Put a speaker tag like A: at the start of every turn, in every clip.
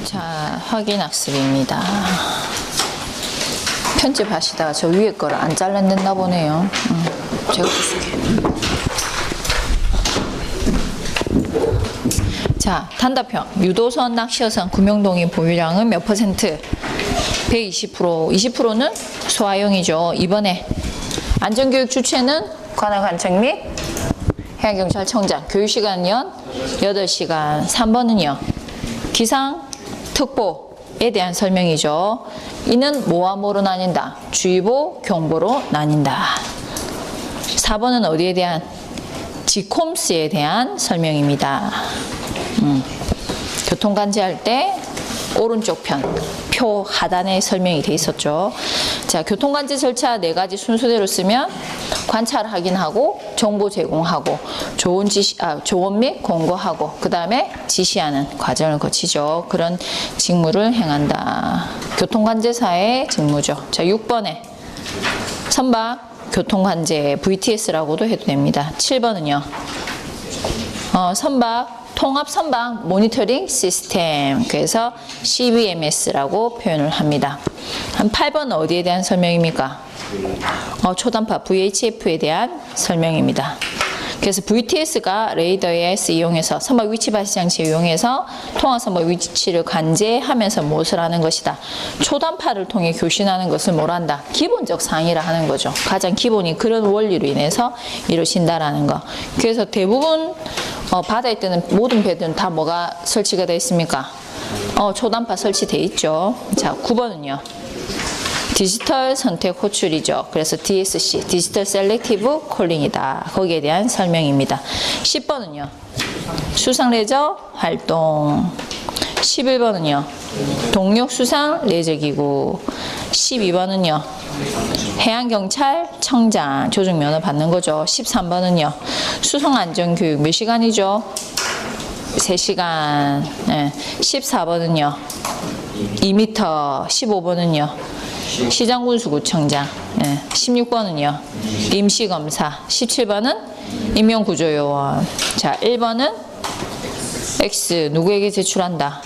A: 자, 확인학습입니다. 편집하시다가 저 위에 거를 안 잘라냈나 보네요. 제가 볼게요. 자, 단답형. 유도선, 낚시어선, 구명동의 보유량은 몇 %? 120%. 20%는 소화용이죠. 이번에 안전교육 주체는 관할관청 및 해양경찰청장. 교육시간은 8시간. 3번은요. 기상, 특보에 대한 설명이죠. 이는 뭐와 뭐로 나뉜다? 주의보, 경보로 나뉜다. 4번은 어디에 대한? 지콤스에 대한 설명입니다. 교통관제할 때 오른쪽 편, 표 하단에 설명이 돼 있었죠. 자, 교통관제 절차 4가지 순서대로 쓰면 관찰 확인하고 정보 제공하고 조언 및 권고하고 그 다음에 지시하는 과정을 거치죠. 그런 직무를 행한다. 교통관제사의 직무죠. 자, 6번에 선박 교통관제 VTS라고도 해도 됩니다. 7번은요. 선박 통합선박 모니터링 시스템, 그래서 CBMS라고 표현을 합니다. 한 8번은 어디에 대한 설명입니까? 초단파 VHF에 대한 설명입니다. 그래서 VTS가 레이더 AIS 이용해서 선박 위치 발시 장치 이용해서 통합선박 위치를 관제하면서 무엇을 하는 것이다. 초단파를 통해 교신하는 것을 뭘 한다? 기본적 사항이라 하는 거죠. 가장 기본이 그런 원리로 인해서 이루어진다라는 거. 그래서 대부분 바다에 뜨는 모든 배들은 다 뭐가 설치가 되어 있습니까? 초단파 설치되어 있죠. 자, 9번은요. 디지털 선택 호출이죠. 그래서 DSC, 디지털 셀렉티브 콜링이다. 거기에 대한 설명입니다. 10번은요. 수상 레저 활동. 11번은요. 동력 수상 레저 기구. 12번은요. 해양경찰청장 조정 면허 받는 거죠. 13번은요. 수송 안전 교육 몇 시간이죠? 3시간. 네. 14번은요. 2m. 15번은요. 시장군수구청장. 16번은요. 임시검사. 17번은 임용구조요원. 자, 1번은 X 누구에게 제출한다?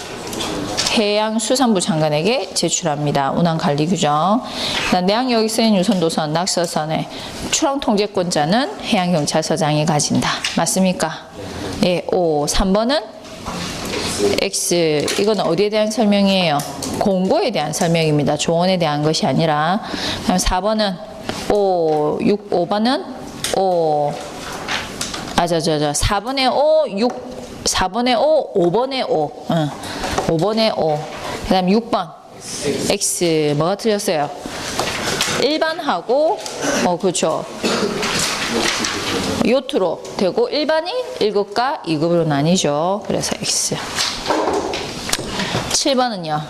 A: 해양수산부 장관에게 제출합니다. 운항관리규정. 내항역에 쓰인 유선도선, 낚시어선의 출항통제권자는 해양경찰서장이 가진다. 맞습니까? 예, 5. 3번은 X. 이건 어디에 대한 설명이에요? 공고에 대한 설명입니다. 조언에 대한 것이 아니라. 그럼 4번은 5번은 4번에 4번에 5번에 5번에 5. 그 다음 6번 X. 뭐가 틀렸어요? 일반하고 그렇죠. 요트로 되고 일반이 1급과 2급으로 나뉘죠. 그래서 X. 7번은요.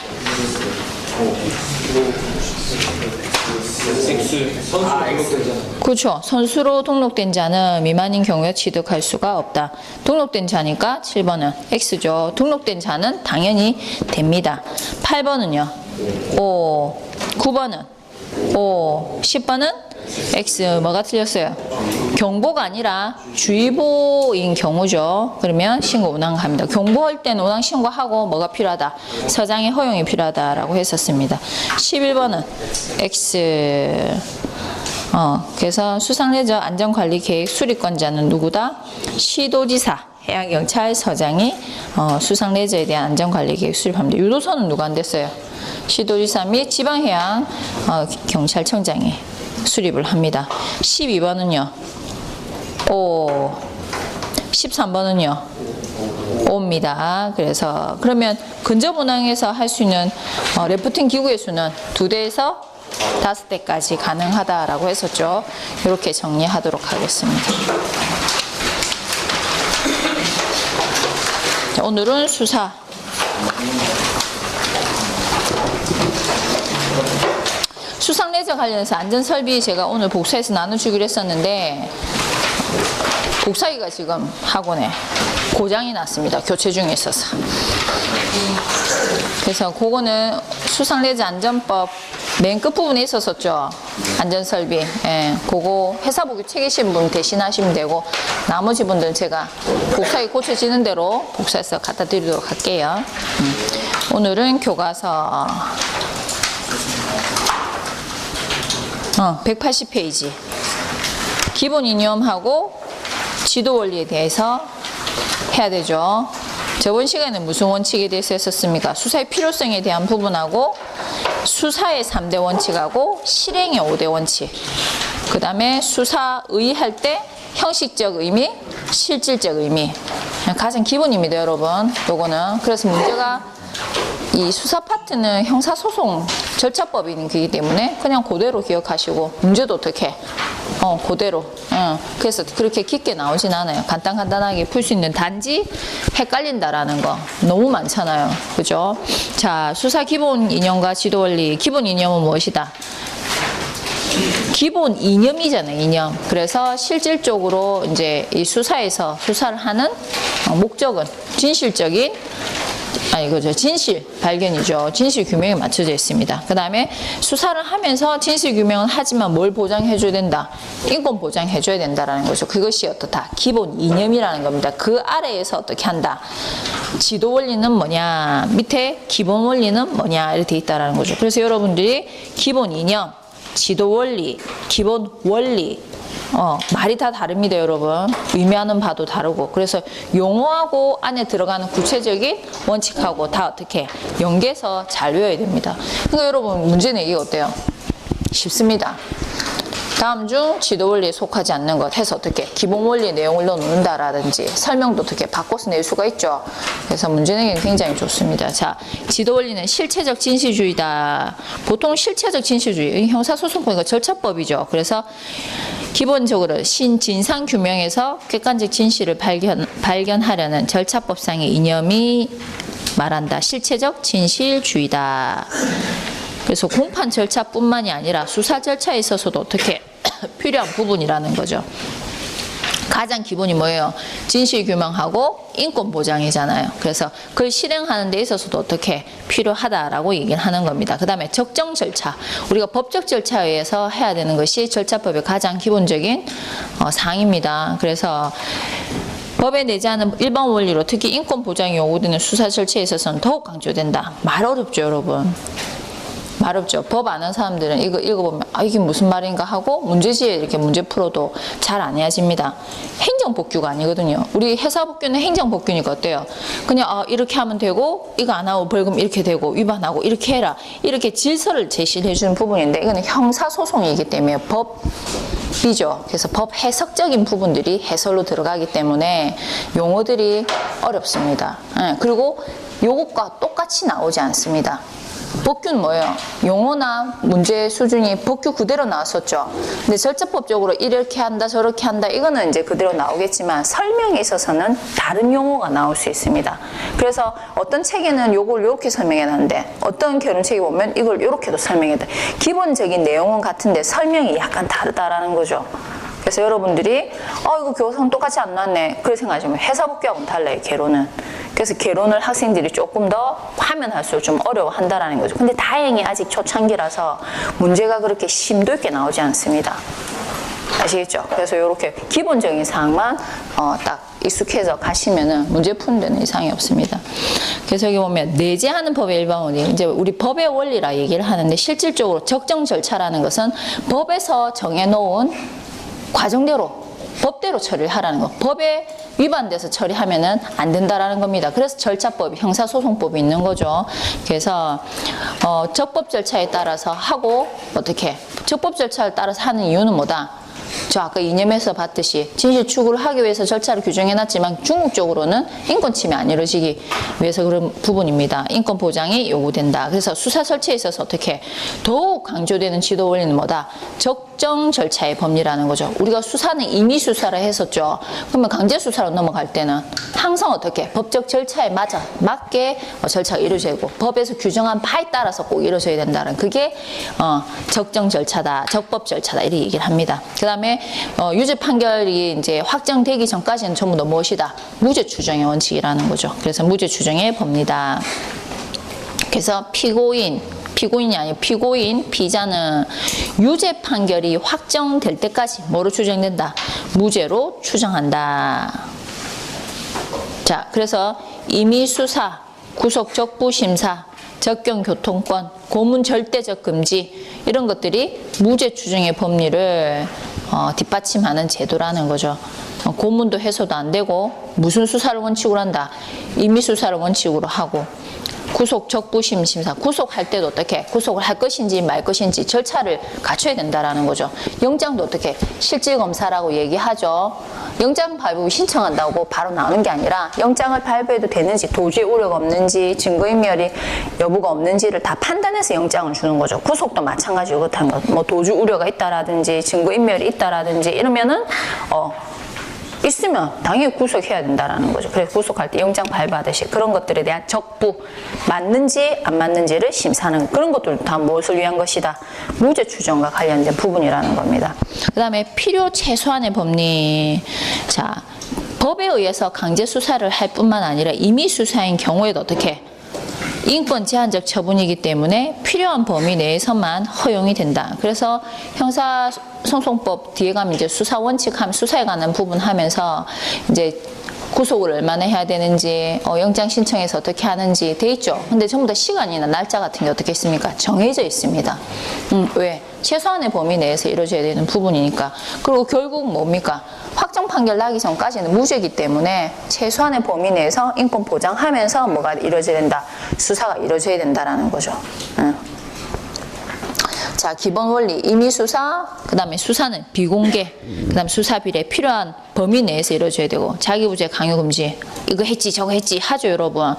A: 그렇죠. 선수로 등록된 자는 미만인 경우에 취득할 수가 없다. 등록된 자니까 7번은 X죠. 등록된 자는 당연히 됩니다. 8번은요. 9번은 10번은 X. 뭐가 틀렸어요? 경보가 아니라 주의보인 경우죠. 그러면 신고 운항 갑니다. 경보할 때는 운항 신고하고 뭐가 필요하다? 서장의 허용이 필요하다라고 했었습니다. 11번은 X. 그래서 수상레저 안전관리계획 수립권자는 누구다? 시도지사, 해양경찰서장이 수상레저에 대한 안전관리계획 수립합니다. 유도선은 누가 안 됐어요? 시도지사 및 지방해양 경찰청장이 수립을 합니다. 12번은요. 13번은요. 5입니다. 그래서 그러면 근접 운항에서 할 수 있는 래프팅 기구의 수는 2대에서 5대까지 가능하다라고 했었죠. 이렇게 정리하도록 하겠습니다. 자, 오늘은 수사. 수상레저 관련해서 안전설비 제가 오늘 복사해서 나눠주기로 했었는데 복사기가 지금 학원에 고장이 났습니다. 교체 중에 있어서. 그래서 그거는 수상레저 안전법 맨 끝부분에 있었었죠. 안전설비. 예, 그거 회사 보기 책이신 분 대신하시면 되고 나머지 분들은 제가 복사기 고쳐지는 대로 복사해서 갖다 드리도록 할게요. 오늘은 교과서 180페이지 기본 이념하고 지도 원리에 대해서 해야 되죠. 저번 시간에는 무슨 원칙에 대해서 했었습니까? 수사의 필요성에 대한 부분하고 수사의 3대 원칙하고 실행의 5대 원칙, 그 다음에 수사의 할 때 형식적 의미, 실질적 의미, 가장 기본입니다, 여러분. 요거는 그래서 문제가 이 수사 파트는 형사소송 절차법이기 때문에 그냥 그대로 기억하시고 문제도 어떻게 그대로 그래서 그렇게 깊게 나오진 않아요. 간단하게 풀 수 있는, 단지 헷갈린다라는 거 너무 많잖아요, 그죠? 자, 수사 기본 이념과 지도 원리. 기본 이념은 무엇이다? 기본 이념이잖아요, 이념. 그래서 실질적으로 이제 이 수사에서 수사를 하는 목적은 진실 발견이죠. 진실 규명에 맞춰져 있습니다. 그 다음에 수사를 하면서 진실 규명은 하지만 뭘 보장해줘야 된다? 인권 보장해줘야 된다라는 거죠. 그것이 어떻다? 기본 이념이라는 겁니다. 그 아래에서 어떻게 한다? 지도 원리는 뭐냐? 밑에 기본 원리는 뭐냐? 이렇게 돼 있다라는 거죠. 그래서 여러분들이 기본 이념, 지도 원리, 기본 원리, 말이 다 다릅니다, 여러분. 의미하는 바도 다르고. 그래서 용어하고 안에 들어가는 구체적인 원칙하고 다 어떻게 연계해서 잘 외워야 됩니다. 그러니까 여러분 문제 내기 어때요? 쉽습니다. 다음 중 지도 원리에 속하지 않는 것 해서 어떻게 기본 원리 내용을 넣는다라든지 설명도 어떻게 바꿔서 낼 수가 있죠. 그래서 문제 내기는 굉장히 좋습니다. 자, 지도 원리는 실체적 진실주의다. 보통 실체적 진실주의, 형사소송법이니까 절차법이죠. 그래서 기본적으로 진상 규명에서 객관적 진실을 발견하려는 절차법상의 이념이 말한다. 실체적 진실주의다. 그래서 공판 절차뿐만이 아니라 수사 절차에 있어서도 어떻게 필요한 부분이라는 거죠. 가장 기본이 뭐예요? 진실 규명하고 인권 보장이잖아요. 그래서 그걸 실행하는 데 있어서도 어떻게 필요하다라고 얘기를 하는 겁니다. 그 다음에 적정 절차. 우리가 법적 절차에 의해서 해야 되는 것이 절차법의 가장 기본적인 사항입니다. 그래서 법에 내지 않은 일반 원리로 특히 인권 보장이 요구되는 수사 절차에 있어서는 더욱 강조된다. 말 어렵죠, 여러분. 말 없죠. 법 아는 사람들은 이거 읽어보면 이게 무슨 말인가 하고 문제지에 이렇게 문제 풀어도 잘 안 이해집니다. 행정법규가 아니거든요. 우리 회사법규는 행정법규니까 어때요? 그냥 이렇게 하면 되고 이거 안 하고 벌금 이렇게 되고 위반하고 이렇게 해라. 이렇게 질서를 제시해 주는 부분인데 이거는 형사소송이기 때문에 법이죠. 그래서 법 해석적인 부분들이 해설로 들어가기 때문에 용어들이 어렵습니다. 그리고 요것과 똑같이 나오지 않습니다. 법규는 뭐예요? 용어나 문제 수준이 법규 그대로 나왔었죠. 근데 절차법적으로 이렇게 한다 저렇게 한다 이거는 이제 그대로 나오겠지만 설명에 있어서는 다른 용어가 나올 수 있습니다. 그래서 어떤 책에는 요걸 이렇게 설명해 놨는데 어떤 결혼책에 보면 이걸 이렇게도 설명해 놨다. 기본적인 내용은 같은데 설명이 약간 다르다라는 거죠. 그래서 여러분들이 이거 교과서는 똑같이 안 나왔네 그렇게 생각하시면 회사법규하고는 달라요, 개론은. 그래서 개론을 학생들이 조금 더 하면 할수록 좀 어려워한다라는 거죠. 근데 다행히 아직 초창기라서 문제가 그렇게 심도 있게 나오지 않습니다. 아시겠죠? 그래서 이렇게 기본적인 사항만 딱 익숙해서 가시면은 문제 푸는 데는 이상이 없습니다. 그래서 여기 보면 내재하는 법의 일반 원리, 이제 우리 법의 원리라 얘기를 하는데 실질적으로 적정 절차라는 것은 법에서 정해놓은 과정대로 법대로 처리를 하라는 거. 법에 위반돼서 처리하면은 안 된다라는 겁니다. 그래서 절차법이, 형사소송법이 있는 거죠. 그래서 적법 절차에 따라서 하고 어떻게 적법 절차를 따라서 하는 이유는 뭐다? 저 아까 이념에서 봤듯이 진실 추구를 하기 위해서 절차를 규정해놨지만 궁극적으로는 인권 침해 안 이루어지기 위해서 그런 부분입니다. 인권 보장이 요구된다. 그래서 수사 설치에 있어서 어떻게 더욱 강조되는 지도 원리는 뭐다? 적정 절차의 법리라는 거죠. 우리가 수사는 임의 수사를 했었죠. 그러면 강제 수사로 넘어갈 때는 항상 어떻게 법적 절차에 맞게 절차가 이루어져야 되고 법에서 규정한 바에 따라서 꼭 이루어져야 된다는 그게 적정 절차다, 적법 절차다 이렇게 얘기를 합니다. 그 다음에 유죄 판결이 이제 확정되기 전까지는 전부 다 무엇이다? 무죄 추정의 원칙이라는 거죠. 그래서 무죄 추정의 법리다. 그래서 피고인이 아니고 피자는 유죄 판결이 확정될 때까지 뭐로 추정된다? 무죄로 추정한다. 자, 그래서 임의 수사 구속 적부 심사, 적경 교통권, 고문 절대적 금지 이런 것들이 무죄 추정의 법리를 뒷받침하는 제도라는 거죠. 고문도 해소도 안 되고 무슨 수사를 원칙으로 한다. 임의 수사를 원칙으로 하고 구속 적부심 심사, 구속할 때도 어떻게 구속을 할 것인지 말 것인지 절차를 갖춰야 된다라는 거죠. 영장도 어떻게 실질검사라고 얘기하죠. 영장 발부 신청한다고 바로 나오는 게 아니라 영장을 발부해도 되는지, 도주의 우려가 없는지, 증거인멸이 여부가 없는지를 다 판단해서 영장을 주는 거죠. 구속도 마찬가지고 그렇다는 거. 뭐 도주 우려가 있다라든지 증거인멸이 있다라든지 이러면은 있으면 당연히 구속해야 된다라는 거죠. 그래서 구속할 때 영장 발부하듯이 그런 것들에 대한 적부, 맞는지 안 맞는지를 심사하는 그런 것들도 다 무엇을 위한 것이다. 무죄 추정과 관련된 부분이라는 겁니다. 그 다음에 필요 최소한의 법리. 자, 법에 의해서 강제 수사를 할 뿐만 아니라 임의 수사인 경우에도 어떻게 인권 제한적 처분이기 때문에 필요한 범위 내에서만 허용이 된다. 그래서 형사소송법 뒤에 가면 이제 수사 원칙하면 수사에 관한 부분 하면서 이제 구속을 얼마나 해야 되는지, 영장 신청해서 어떻게 하는지 돼 있죠. 근데 전부 다 시간이나 날짜 같은 게 어떻게 있습니까? 정해져 있습니다. 왜? 최소한의 범위 내에서 이루어져야 되는 부분이니까. 그리고 결국 뭡니까? 확정 판결 나기 전까지는 무죄이기 때문에 최소한의 범위 내에서 인권 보장하면서 뭐가 이루어져야 된다? 수사가 이루어져야 된다라는 거죠. 자, 기본 원리, 임의 수사, 그 다음에 수사는 비공개, 그 다음에 수사 비례 필요한 범위 내에서 이루어져야 되고, 자기부재 강요 금지, 이거 했지 저거 했지 하죠 여러분.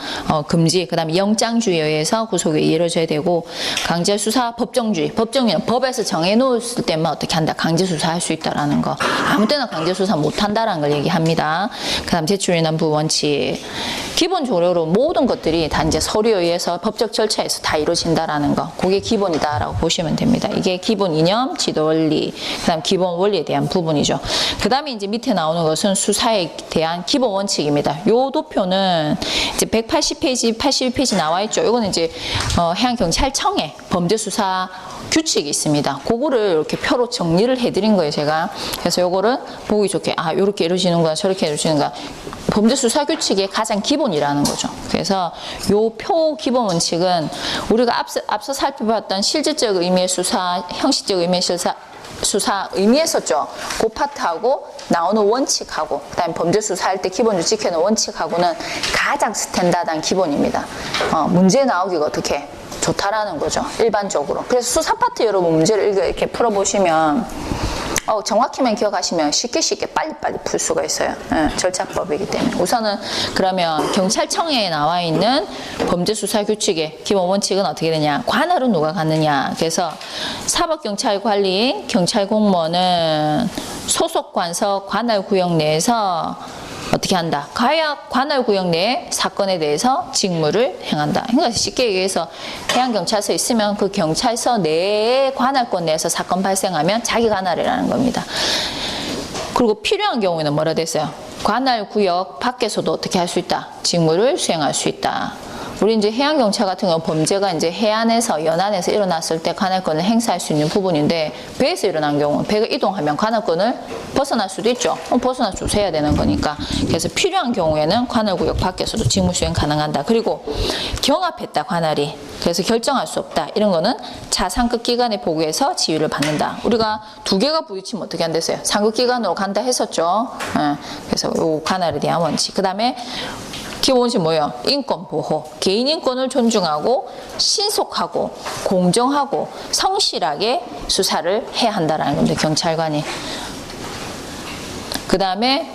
A: 금지, 그 다음에 영장주의에 의해서 구속이 이루어져야 되고, 강제 수사 법정주의, 법정주의는 법에서 정해놓았을 때만 어떻게 한다, 강제 수사할 수 있다라는 거. 아무 때나 강제 수사 못한다라는 걸 얘기합니다. 그 다음 제출인안부 원칙, 기본적으로 모든 것들이 다 이제 서류에 의해서 법적 절차에서 다 이루어진다라는 거, 그게 기본이다라고 보시면 됩니다. 이게 기본 이념, 지도 원리, 그 다음 기본 원리에 대한 부분이죠. 그 다음에 이제 밑에 나오는 것은 수사에 대한 기본 원칙입니다. 요 도표는 이제 180페이지, 81페이지 나와 있죠. 요거는 이제 해양경찰청의 범죄수사 규칙이 있습니다. 그거를 이렇게 표로 정리를 해드린 거예요, 제가. 그래서 요거를 보기 좋게, 아, 요렇게 이루어지는구나, 저렇게 이루어지는구나. 범죄수사규칙의 가장 기본이라는 거죠. 그래서 요 표 기본 원칙은 우리가 앞서 살펴봤던 실질적 의미의 수사, 형식적 의미의 수사 의미했었죠. 그 파트하고 나오는 원칙하고, 그 다음에 범죄 수사할 때 기본적으로 지켜놓은 원칙하고는 가장 스탠다드한 기본입니다. 문제 나오기가 어떻게 좋다라는 거죠. 일반적으로. 그래서 수사 파트 여러분 문제를 이렇게 풀어보시면 정확히만 기억하시면 쉽게 빨리빨리 풀 수가 있어요. 절차법이기 때문에. 우선은 그러면 경찰청에 나와 있는 범죄수사규칙의 기본 원칙은 어떻게 되냐. 관할은 누가 갖느냐. 그래서 사법경찰관리인 경찰공무원은 소속 관서 관할구역 내에서 어떻게 한다? 관할구역 내의 사건에 대해서 직무를 행한다. 그러니까 쉽게 얘기해서 해양경찰서 있으면 그 경찰서 내의 관할권 내에서 사건 발생하면 자기 관할이라는 겁니다. 그리고 필요한 경우에는 뭐라 됐어요? 관할구역 밖에서도 어떻게 할 수 있다? 직무를 수행할 수 있다. 우리 이제 해양경찰 같은 경우 범죄가 이제 해안에서 연안에서 일어났을 때 관할권을 행사할 수 있는 부분인데, 배에서 일어난 경우 배가 이동하면 관할권을 벗어날 수도 있죠. 벗어나 주셔야 되는 거니까. 그래서 필요한 경우에는 관할구역 밖에서도 직무 수행 가능한다. 그리고 경합했다 관할이. 그래서 결정할 수 없다. 이런 거는 차상급 기관에 보고해서 지휘를 받는다. 우리가 두 개가 부딪히면 어떻게 한댔어요? 상급 기관으로 간다 했었죠. 그래서 요 관할에 대한 원칙. 그 다음에 기본 원칙 뭐예요? 인권 보호. 개인 인권을 존중하고 신속하고 공정하고 성실하게 수사를 해야 한다라는 겁니다. 경찰관이. 그 다음에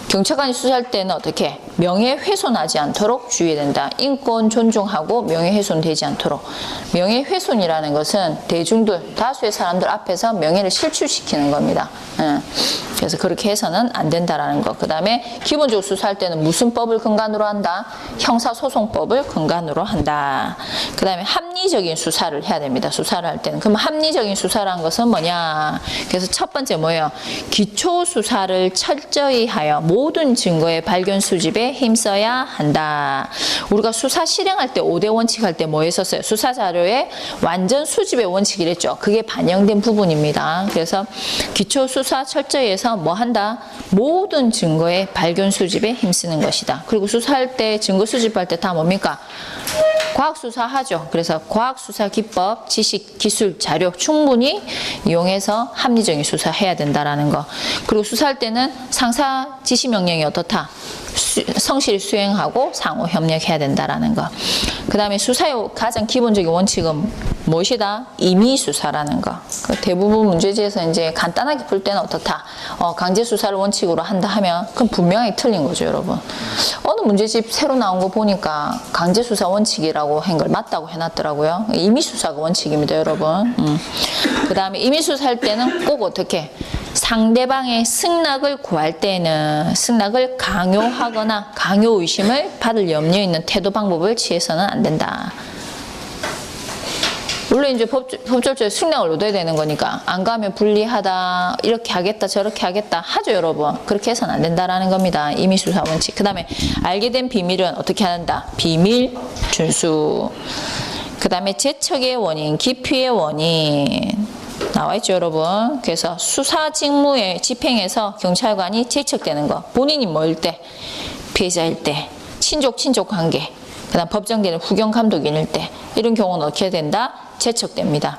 A: 경찰관이 수사할 때는 어떻게? 명예훼손하지 않도록 주의해야 된다. 인권 존중하고 명예훼손되지 않도록. 명예훼손이라는 것은 대중들, 다수의 사람들 앞에서 명예를 실추시키는 겁니다. 그래서 그렇게 해서는 안 된다라는 거. 그 다음에 기본적으로 수사할 때는 무슨 법을 근간으로 한다? 형사소송법을 근간으로 한다. 그 다음에 합리적인 수사를 해야 됩니다. 수사를 할 때는. 그럼 합리적인 수사라는 것은 뭐냐? 그래서 첫 번째 뭐예요? 기초수사를 철저히 하여 모든 증거의 발견 수집에 힘써야 한다. 우리가 수사 실행할 때 5대 원칙 할 때 뭐 했었어요? 수사 자료에 완전 수집의 원칙이랬죠. 그게 반영된 부분입니다. 그래서 기초 수사 철저히 해서 그래서 뭐 한다? 모든 증거의 발견 수집에 힘쓰는 것이다. 그리고 수사할 때, 증거 수집할 때 다 뭡니까? 과학수사하죠. 그래서 과학수사 기법, 지식, 기술, 자료 충분히 이용해서 합리적인 수사해야 된다라는 거. 그리고 수사할 때는 상사 지시 명령이 어떻다? 성실히 수행하고 상호 협력해야 된다라는 거. 그 다음에 수사의 가장 기본적인 원칙은 무엇이다? 임의 수사라는 거. 그 대부분 문제지에서 이제 간단하게 풀 때는 어떻다? 강제 수사를 원칙으로 한다 하면 그건 분명히 틀린 거죠, 여러분. 어느 문제집 새로 나온 거 보니까 강제 수사 원칙이라고 한 걸 맞다고 해놨더라고요. 임의 수사가 원칙입니다, 여러분. 그 다음에 임의 수사할 때는 꼭 어떻게? 상대방의 승낙을 구할 때는 승낙을 강요하거나 강요 의심을 받을 염려 있는 태도 방법을 취해서는 안 된다. 물론 이제 법적으로 승낙을 얻어야 되는 거니까 안 가면 불리하다, 이렇게 하겠다 저렇게 하겠다 하죠, 여러분. 그렇게 해서는 안 된다라는 겁니다. 임의수사 원칙. 그 다음에 알게 된 비밀은 어떻게 한다? 비밀 준수. 그 다음에 재척의 원인, 기피의 원인 나와있죠, 여러분. 그래서 수사 직무에 집행해서 경찰관이 재척되는 거. 본인이 뭐일 때? 피해자일 때. 친족 관계. 그 다음 법정되는 후견 감독인일 때. 이런 경우는 어떻게 된다? 재척됩니다.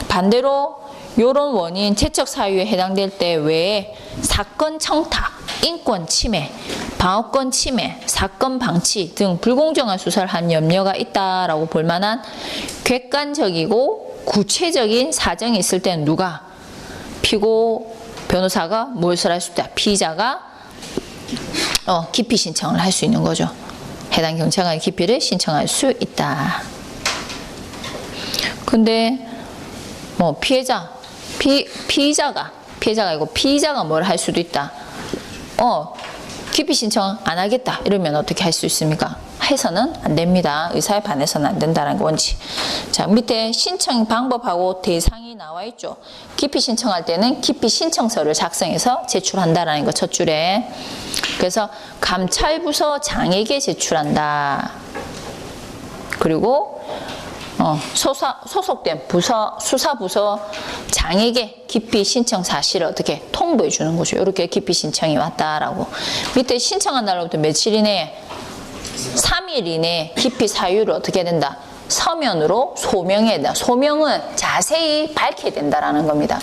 A: 반대로 이런 원인, 재척 사유에 해당될 때 외에 사건 청탁, 인권 침해, 방어권 침해, 사건 방치 등 불공정한 수사를 한 염려가 있다라고 볼 만한 객관적이고 구체적인 사정이 있을 때는 누가? 피고 변호사가 무엇을 할 수 있다? 피의자가 기피 신청을 할 수 있는 거죠. 해당 경찰관의 기피를 신청할 수 있다. 근데 뭐 피의자가 아니고 피의자가 뭘 할 수도 있다. 기피 신청 안 하겠다 이러면 어떻게 할 수 있습니까? 해서는 안 됩니다. 의사에 반해서는 안 된다는 거 원칙. 자, 밑에 신청 방법하고 대상이 나와 있죠. 기피 신청할 때는 기피 신청서를 작성해서 제출한다라는 거 첫 줄에. 그래서 감찰부서장에게 제출한다. 그리고 소속된 부서, 수사부서장에게 기피 신청 사실을 어떻게 통보해 주는 거죠. 이렇게 기피 신청이 왔다라고. 밑에 신청한 날로부터 며칠 이내에 3일 이내에 기피 사유를 어떻게 해야 된다? 서면으로 소명해야 된다. 소명은 자세히 밝혀야 된다라는 겁니다.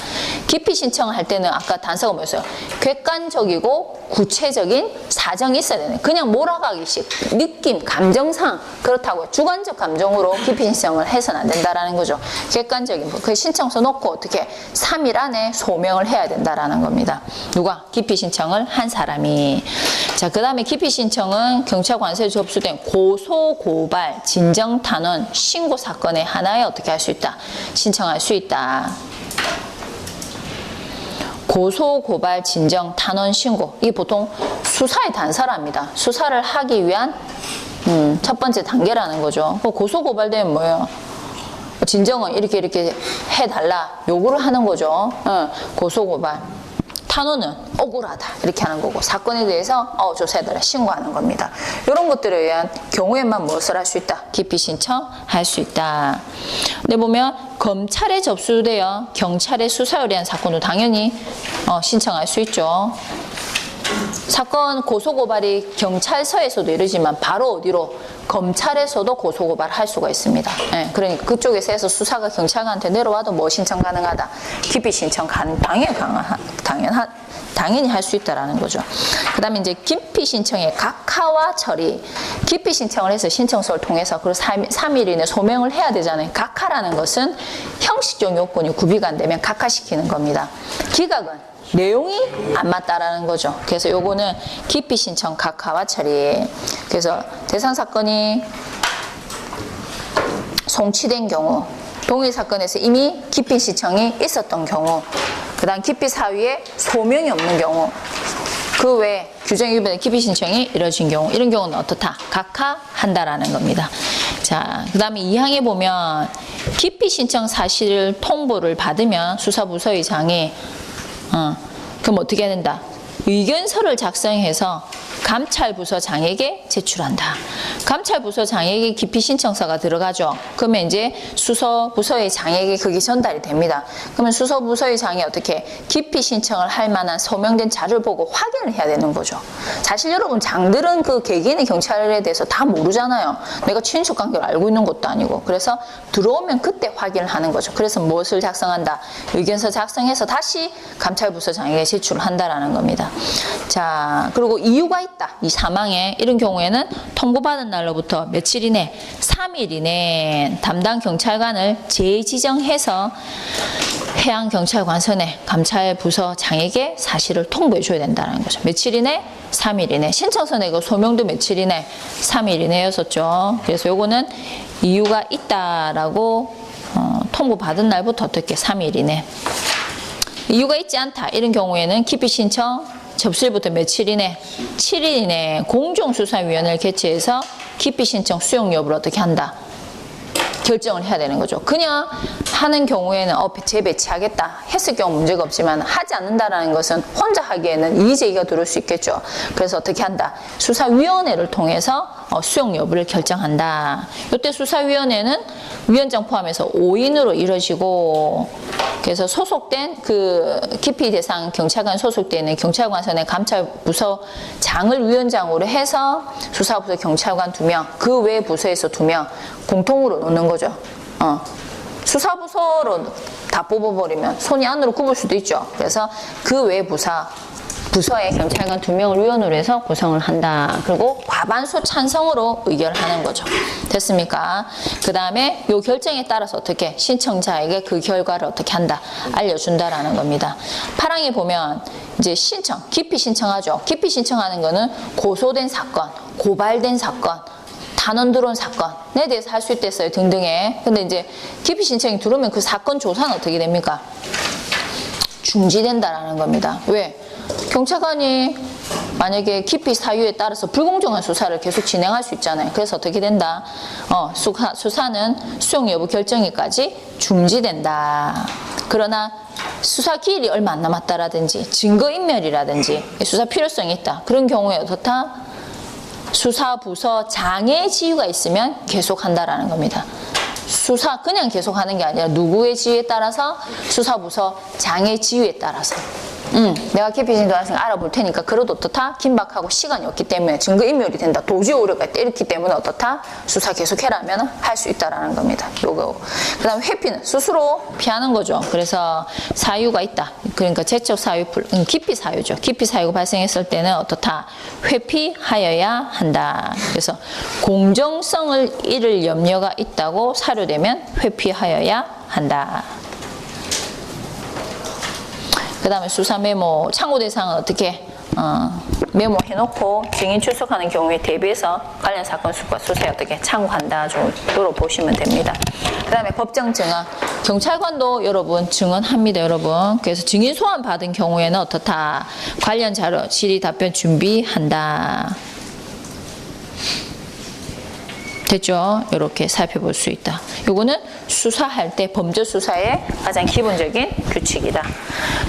A: 기피 신청을 할 때는 아까 단서가 뭐였어요? 객관적이고 구체적인 사정이 있어야 되네. 그냥 몰아가기식, 느낌, 감정상 그렇다고요. 주관적 감정으로 기피 신청을 해서는 안 된다라는 거죠. 객관적인 그 신청서 놓고 어떻게 3일 안에 소명을 해야 된다라는 겁니다. 누가? 기피 신청을 한 사람이. 자, 그 다음에 기피 신청은 경찰 관서에 접수된 고소, 고발, 진정, 탄원, 신고 사건의 하나에 어떻게 할 수 있다? 신청할 수 있다. 고소, 고발, 진정, 탄원, 신고. 이게 보통 수사의 단서랍니다. 수사를 하기 위한 첫 번째 단계라는 거죠. 고소, 고발되면 뭐예요? 진정은 이렇게 해달라. 요구를 하는 거죠. 고소, 고발. 탄원은 억울하다 이렇게 하는 거고, 사건에 대해서 조사해달라 신고하는 겁니다. 이런 것들에 의한 경우에만 무엇을 할 수 있다? 기피 신청할 수 있다. 근데 보면 검찰에 접수되어 경찰에 수사 의뢰한 사건도 당연히 신청할 수 있죠. 사건 고소고발이 경찰서에서도 이르지만 바로 어디로? 검찰에서도 고소고발을 할 수가 있습니다. 그러니까 그쪽에서 해서 수사가 경찰관한테 내려와도 뭐 신청 가능하다? 기피 신청 당연히 할 수 있다라는 거죠. 그 다음에 이제 기피 신청의 각하와 처리. 기피 신청을 해서 신청서를 통해서 그 3일 이내 소명을 해야 되잖아요. 각하라는 것은 형식적 요건이 구비가 안 되면 각하시키는 겁니다. 기각은 내용이 안 맞다라는 거죠. 그래서 요거는 기피 신청 각하와 처리. 그래서 대상 사건이 송치된 경우, 동일 사건에서 이미 기피 신청이 있었던 경우, 그 다음 기피 사유에 소명이 없는 경우, 그 외에 규정에 위반된 기피 신청이 이뤄진 경우, 이런 경우는 어떻다? 각하한다라는 겁니다. 자, 그 다음에 2항에 보면 기피 신청 사실 통보를 받으면 수사부서의장이 그럼 어떻게 해야 된다? 의견서를 작성해서 감찰부서장에게 제출한다. 감찰부서장에게 기피 신청서가 들어가죠. 그러면 이제 수서부서의 장에게 그게 전달이 됩니다. 그러면 수서부서의 장이 어떻게 기피 신청을 할 만한 서명된 자료를 보고 확인을 해야 되는 거죠. 사실 여러분 장들은 그 개개인의 경찰에 대해서 다 모르잖아요. 내가 친인척 관계를 알고 있는 것도 아니고. 그래서 들어오면 그때 확인을 하는 거죠. 그래서 무엇을 작성한다? 의견서 작성해서 다시 감찰부서장에게 제출을 한다라는 겁니다. 자, 그리고 이유가 있다. 이 사망에 이런 경우에는 통보받은 날로부터 며칠 이내, 3일 이내 담당 경찰관을 재지정해서 해양경찰관선에 감찰부서장에게 사실을 통보해 줘야 된다는 거죠. 며칠 이내? 3일 이내. 신청서 내고 소명도 며칠 이내? 3일 이내였었죠. 그래서 요거는 이유가 있다라고 통보받은 날부터 어떻게 3일 이내. 이유가 있지 않다. 이런 경우에는 기피 신청 접수일부터 며칠 이내? 7일 이내 공정수사위원회를 개최해서 기피 신청 수용 여부를 어떻게 한다? 결정을 해야 되는 거죠. 그냥 하는 경우에는 재배치하겠다 했을 경우 문제가 없지만 하지 않는다라는 것은 혼자 하기에는 이의제기가 들어올 수 있겠죠. 그래서 어떻게 한다? 수사위원회를 통해서 수용 여부를 결정한다. 이때 수사위원회는 위원장 포함해서 5인으로 이루어지고 그래서 소속된 그 기피 대상 경찰관 소속되어 있는 경찰관선의 감찰부서장을 위원장으로 해서 수사부서 경찰관 2명, 그 외 부서에서 2명 공통으로 놓는 거죠. 수사부서로 다 뽑아버리면 손이 안으로 굽을 수도 있죠. 그래서 그 외 부서의 경찰관 2명을 위원으로 해서 구성을 한다. 그리고 과반수 찬성으로 의결을 하는 거죠. 됐습니까? 그 다음에 이 결정에 따라서 어떻게 신청자에게 그 결과를 어떻게 한다. 알려준다라는 겁니다. 파랑에 보면 이제 신청, 기피 신청하죠. 기피 신청하는 거는 고소된 사건, 고발된 사건, 단원 들어온 사건에 대해서 할 수 있댔어요. 등등의. 근데 이제 기피 신청이 들어오면 그 사건 조사는 어떻게 됩니까? 중지된다라는 겁니다. 왜? 경찰관이 만약에 기피 사유에 따라서 불공정한 수사를 계속 진행할 수 있잖아요. 그래서 어떻게 된다? 수사는 수용 여부 결정일까지 중지된다. 그러나 수사 기일이 얼마 안 남았다라든지 증거인멸이라든지 수사 필요성이 있다. 그런 경우에 어떻다? 수사부서장의 지휘가 있으면 계속한다라는 겁니다. 수사 그냥 계속하는 게 아니라 누구의 지휘에 따라서 수사부서장의 지휘에 따라서 내가 기피신도 알아볼 테니까 그래도 어떻다? 긴박하고 시간이 없기 때문에 증거인멸이 된다. 도저히 오류가 있다. 이렇기 때문에 어떻다? 수사 계속해라 하면 할 수 있다라는 겁니다. 요거. 그 다음에 회피는 스스로 피하는 거죠. 그래서 사유가 있다. 그러니까 제적 사유, 기피 사유죠. 기피 사유가 발생했을 때는 어떻다? 회피하여야 한다. 그래서 공정성을 잃을 염려가 있다고 사료되면 회피하여야 한다. 그 다음에 수사 메모, 창고 대상은 어떻게 메모해놓고 증인 출석하는 경우에 대비해서 관련 사건 수과 수사에 어떻게 참고한다 정도로 보시면 됩니다. 그 다음에 법정 증언, 경찰관도 여러분 증언합니다. 여러분. 그래서 증인 소환 받은 경우에는 어떻다? 관련 자료, 질의 답변 준비한다. 됐죠? 이렇게 살펴볼 수 있다. 요거는 수사할 때 범죄 수사의 가장 기본적인 규칙이다.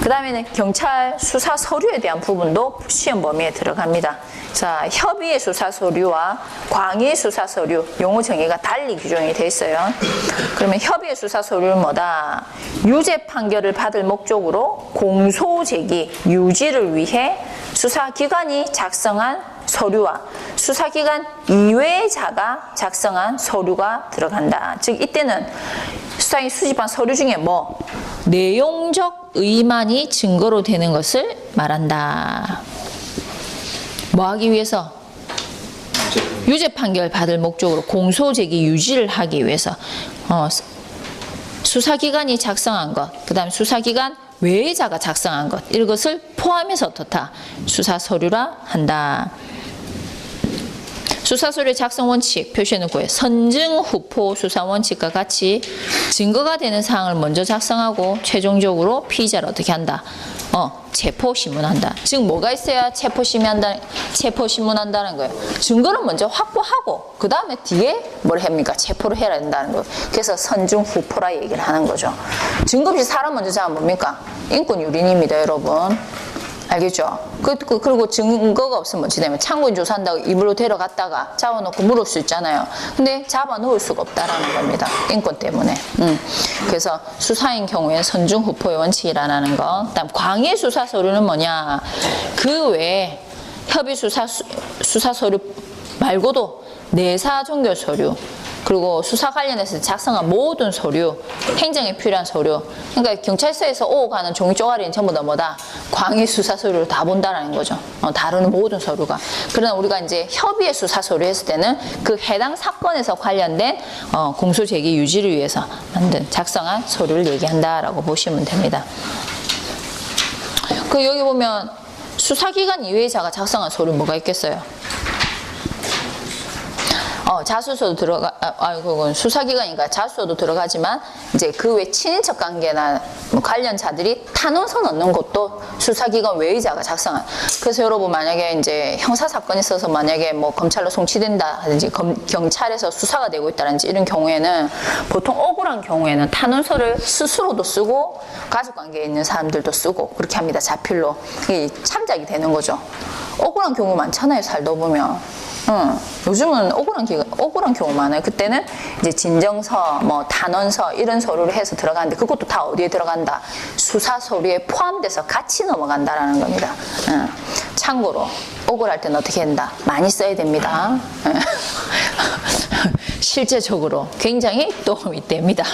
A: 그 다음에는 경찰 수사 서류에 대한 부분도 시험 범위에 들어갑니다. 자, 협의의 수사 서류와 광의의 수사 서류 용어 정의가 달리 규정이 되어 있어요. 그러면 협의의 수사 서류는 뭐다? 유죄 판결을 받을 목적으로 공소 제기, 유지를 위해 수사기관이 작성한 서류와 수사기관 이외의 자가 작성한 서류가 들어간다. 즉 이때는 수사기 수집한 서류 중에 뭐 내용적 의만이 증거로 되는 것을 말한다. 뭐 하기 위해서? 유죄 판결 받을 목적으로 공소 제기 유지를 하기 위해서 수사기관이 작성한 것, 그 다음 수사기관 외의 자가 작성한 것, 이것을 포함해서 어떻다? 수사 서류라 한다. 수사서류 작성 원칙 표시해놓고 선증 후포 수사 원칙과 같이 증거가 되는 사항을 먼저 작성하고 최종적으로 피의자를 어떻게 한다? 체포 신문한다. 즉 뭐가 있어야 체포 신문한다는 거예요. 증거를 먼저 확보하고 그 다음에 뒤에 뭘 합니까? 체포를 해야 된다는 거예요. 그래서 선증 후포라 얘기를 하는 거죠. 증거 없이 사람 먼저 잡으면 뭡니까? 인권 유린입니다, 여러분. 알겠죠? 그리고 증거가 없으면 어찌 되면 참고인 조사한다고 입으로 데려갔다가 잡아놓고 물을 수 있잖아요. 근데 잡아놓을 수가 없다라는 겁니다. 인권 때문에. 그래서 수사인 경우에 선중 후포의 원칙이라는 거. 그다음 광해 수사 서류는 뭐냐? 그 외에 협의 수사 서류 말고도 내사 종결 서류, 그리고 수사 관련해서 작성한 모든 서류, 행정에 필요한 서류, 그러니까 경찰서에서 오고 가는 종이 쪼가리는 전부 다 뭐다? 광해 수사 서류를 다 본다라는 거죠. 다루는 모든 서류가. 그러나 우리가 이제 협의의 수사 서류 했을 때는 그 해당 사건에서 관련된 공소 제기 유지를 위해서 작성한 서류를 얘기한다라고 보시면 됩니다. 그 여기 보면 수사기관 이외자가 작성한 서류 뭐가 있겠어요? 자수서도 그건 수사기관이니까 자수서도 들어가지만, 이제 그 외 친인척 관계나 뭐 관련자들이 탄원서 넣는 것도 수사기관 외의자가 작성한. 그래서 여러분 만약에 이제 형사사건이 있어서 만약에 뭐 검찰로 송치된다 하든지 경찰에서 수사가 되고 있다든지 이런 경우에는 보통 억울한 경우에는 탄원서를 스스로도 쓰고 가족관계에 있는 사람들도 쓰고 그렇게 합니다. 자필로. 이게 참작이 되는 거죠. 억울한 경우 많잖아요, 살다 보면. 요즘은 억울한 경우 많아요. 그때는 이제 진정서, 뭐 탄원서 이런 서류를 해서 들어가는데 그것도 다 어디에 들어간다? 수사 서류에 포함돼서 같이 넘어간다라는 겁니다. 참고로 억울할 때는 어떻게 된다? 많이 써야 됩니다. 실제적으로 굉장히 도움이 됩니다.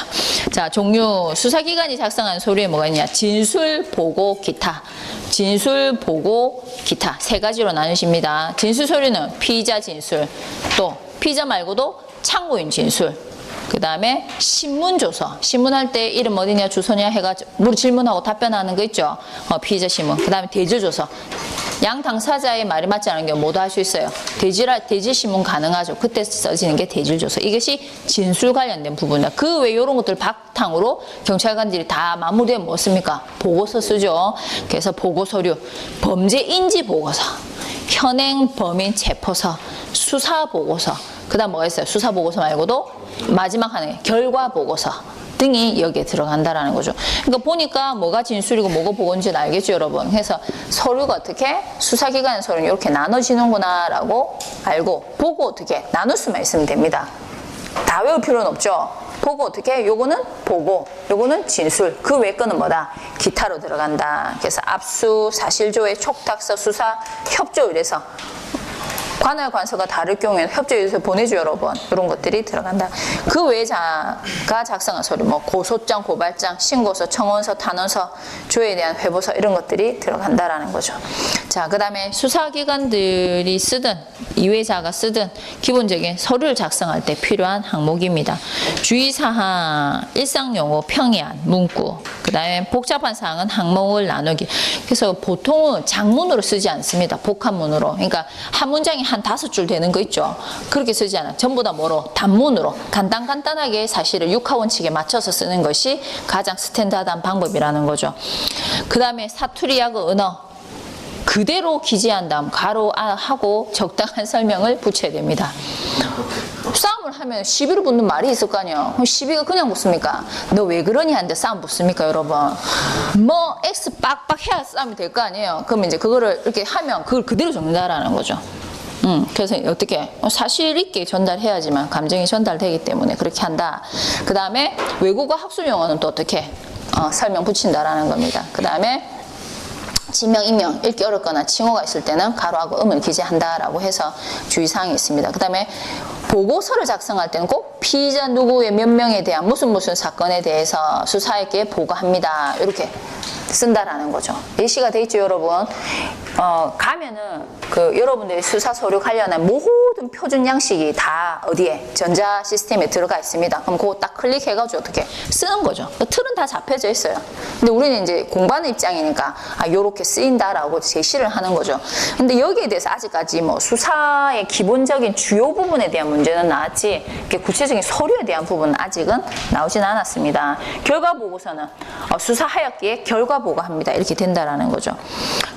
A: 자, 종류 수사기관이 작성한 서류에 뭐가 있냐? 진술, 보고, 기타. 진술, 보고, 기타 세 가지로 나누십니다. 진술 서류는 피의자 진술, 또 피의자 말고도 참고인 진술, 그 다음에 신문조서, 신문할 때 이름 어디냐 주소냐 해가지고 질문하고 답변하는 거 있죠. 피의자 신문. 그 다음에 대질조서, 양 당사자의 말이 맞지 않은 경우 모두 할 수 있어요. 대질 신문 가능하죠. 그때 써지는 게 대질조서. 이것이 진술 관련된 부분이다. 그 외 이런 것들 바탕으로 경찰관들이 다 마무리하면 뭐 씁니까? 보고서 쓰죠. 그래서 보고서류, 범죄 인지 보고서, 현행 범인 체포서, 수사 보고서, 그 다음 뭐가 있어요? 수사 보고서 말고도 마지막 하는 게 결과 보고서 등이 여기에 들어간다라는 거죠. 그러니까 보니까 뭐가 진술이고 뭐가 보고인지는 알겠죠, 여러분. 그래서 서류가 어떻게 수사기관 서류는 이렇게 나눠지는구나라고 알고, 보고 어떻게 나눌 수만 있으면 됩니다. 다 외울 필요는 없죠. 보고 어떻게 요거는 보고, 요거는 진술, 그 외 거는 뭐다? 기타로 들어간다. 그래서 압수, 사실조회, 촉탁서, 수사, 협조 이래서 관할 관서가 다를 경우에는 협조해서 보내줘 여러분. 이런 것들이 들어간다. 그 외자가 작성한 서류, 뭐 고소장, 고발장, 신고서, 청원서, 탄원서, 조회에 대한 회보서 이런 것들이 들어간다라는 거죠. 자, 그 다음에 수사기관들이 쓰든 이외자가 쓰든 기본적인 서류를 작성할 때 필요한 항목입니다. 주의사항, 일상용어, 평이한, 문구, 그 다음에 복잡한 사항은 항목을 나누기. 그래서 보통은 장문으로 쓰지 않습니다. 복합문으로. 그러니까 한 문장이 한 5줄 되는 거 있죠. 그렇게 쓰지 않아요. 전부 다 뭐로? 단문으로 간단하게 사실을 육하원칙에 맞춰서 쓰는 것이 가장 스탠다드한 방법이라는 거죠. 그 다음에 사투리하고 은어 그대로 기재한 다음 가로하고 적당한 설명을 붙여야 됩니다. 싸움을 하면 시비로 붙는 말이 있을 거 아니에요. 그럼 시비가 그냥 붙습니까? 너 왜 그러니 하는데 싸움 붙습니까, 여러분? 뭐 X 빡빡 해야 싸움이 될 거 아니에요. 그러면 이제 그거를 이렇게 하면 그걸 그대로 적는다라는 거죠. 그래서 어떻게 사실 있게 전달해야지만 감정이 전달되기 때문에 그렇게 한다. 그 다음에 외국어 학술 용어는 또 어떻게 설명 붙인다라는 겁니다. 그 다음에 지명, 인명, 읽기 어렵거나 칭호가 있을 때는 가로하고 음을 기재한다라고 해서 주의사항이 있습니다. 그 다음에 보고서를 작성할 때는 꼭 피의자 누구의 몇 명에 대한 무슨 사건에 대해서 수사에게 보고합니다. 이렇게 쓴다라는 거죠. 예시가 돼 있죠, 여러분. 가면은 그 여러분들이 수사 서류 관련한 모든 표준 양식이 다 어디에 전자 시스템에 들어가 있습니다. 그럼 그거 딱 클릭해가지고 어떻게 쓰는 거죠. 틀은 다 잡혀져 있어요. 근데 우리는 이제 공부하는 입장이니까 요렇게 쓰인다라고 제시를 하는 거죠. 근데 여기에 대해서 아직까지 뭐 수사의 기본적인 주요 부분에 대한 문제는 나왔지 이렇게 구체적인 서류에 대한 부분은 아직은 나오진 않았습니다. 결과 보고서는 수사하였기에 결과 보고합니다. 이렇게 된다라는 거죠.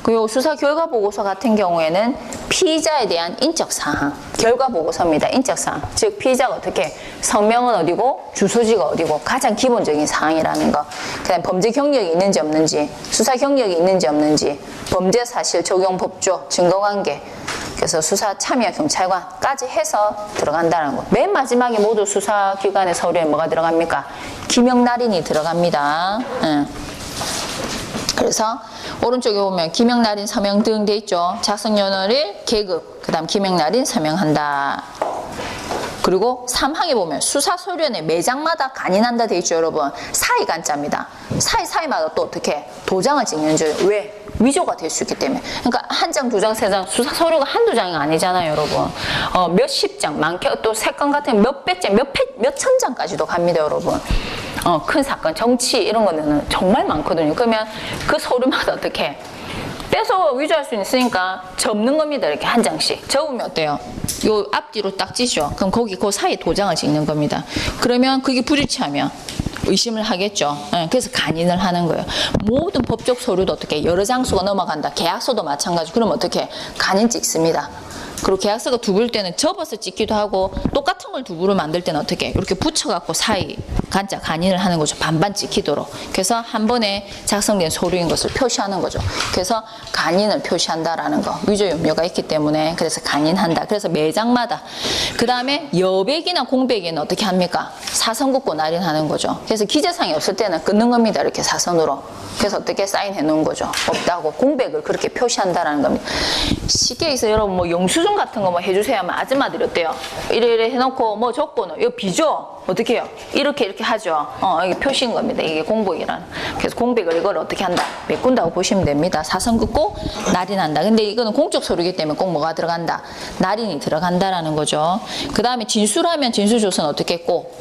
A: 그리고 수사 결과 보고서 같은 경우에는 피의자에 대한 인적 사항, 결과 보고서입니다. 인적 사항. 즉 피의자가 어떻게 성명은 어디고 주소지가 어디고 가장 기본적인 사항이라는 거. 그다음 범죄 경력이 있는지 없는지, 수사 경력이 있는지 없는지, 범죄 사실, 적용 법조, 증거관계. 그래서 수사 참여 경찰관까지 해서 들어간다는 거. 맨 마지막에 모두 수사기관의 서류에 뭐가 들어갑니까? 기명 날인이 들어갑니다. 그래서 오른쪽에 보면 기명 날인 서명 등 돼 있죠. 작성 연월일, 계급, 그 다음 기명 날인 서명한다. 그리고 3항에 보면 수사 서류에 매장마다 간인한다 돼 있죠, 여러분. 사이 간자입니다. 사이마다 또 어떻게 도장을 찍는 줄. 왜? 위조가 될 수 있기 때문에. 그러니까 한 장, 두 장, 세 장, 수사 서류가 한두 장이 아니잖아요, 여러분. 몇십 장, 많게 또 세 건 같은 몇백 장, 몇천 장까지도 갑니다, 여러분. 큰 사건, 정치 이런 거는 정말 많거든요. 그러면 그 서류마다 어떻게 빼서 위조할 수 있으니까 접는 겁니다. 이렇게 한 장씩. 접으면 어때요? 요 앞뒤로 딱 찌죠. 그럼 거기 그 사이에 도장을 찍는 겁니다. 그러면 그게 불일치하면 의심을 하겠죠. 그래서 간인을 하는 거예요. 모든 법적 서류도 어떻게 여러 장소가 넘어간다. 계약서도 마찬가지. 그럼 어떻게 간인 찍습니다. 그리고 계약서가 두 부일 때는 접어서 찍기도 하고 똑같은 걸 두 부로 만들 때는 어떻게 이렇게 붙여갖고 사이 간자 간인을 하는 거죠. 반반 찍히도록. 그래서 한 번에 작성된 서류인 것을 표시하는 거죠. 그래서 간인을 표시한다라는 거. 위조 염려가 있기 때문에 그래서 간인한다. 그래서 매장마다. 그 다음에 여백이나 공백에는 어떻게 합니까? 사선 긋고 날인하는 거죠. 그래서 기재상이 없을 때는 끊는 겁니다. 이렇게 사선으로. 그래서 어떻게 사인해 놓은 거죠. 없다고 공백을 그렇게 표시한다라는 겁니다. 쉽게 해서 여러분 뭐 영수증 같은 거 뭐 해주세요 하면 아줌마들이 어때요? 이래 해놓고 뭐 적고는 이거 비죠? 어떻게 해요? 이렇게 하죠. 이게 표시인 겁니다. 이게 공백이라는. 그래서 공백을 이걸 어떻게 한다? 메꾼다고 보시면 됩니다. 사선 긋고 날인한다. 근데 이거는 공적 서류이기 때문에 꼭 뭐가 들어간다? 날인이 들어간다라는 거죠. 그 다음에 진술하면 진술조서는 어떻게 했고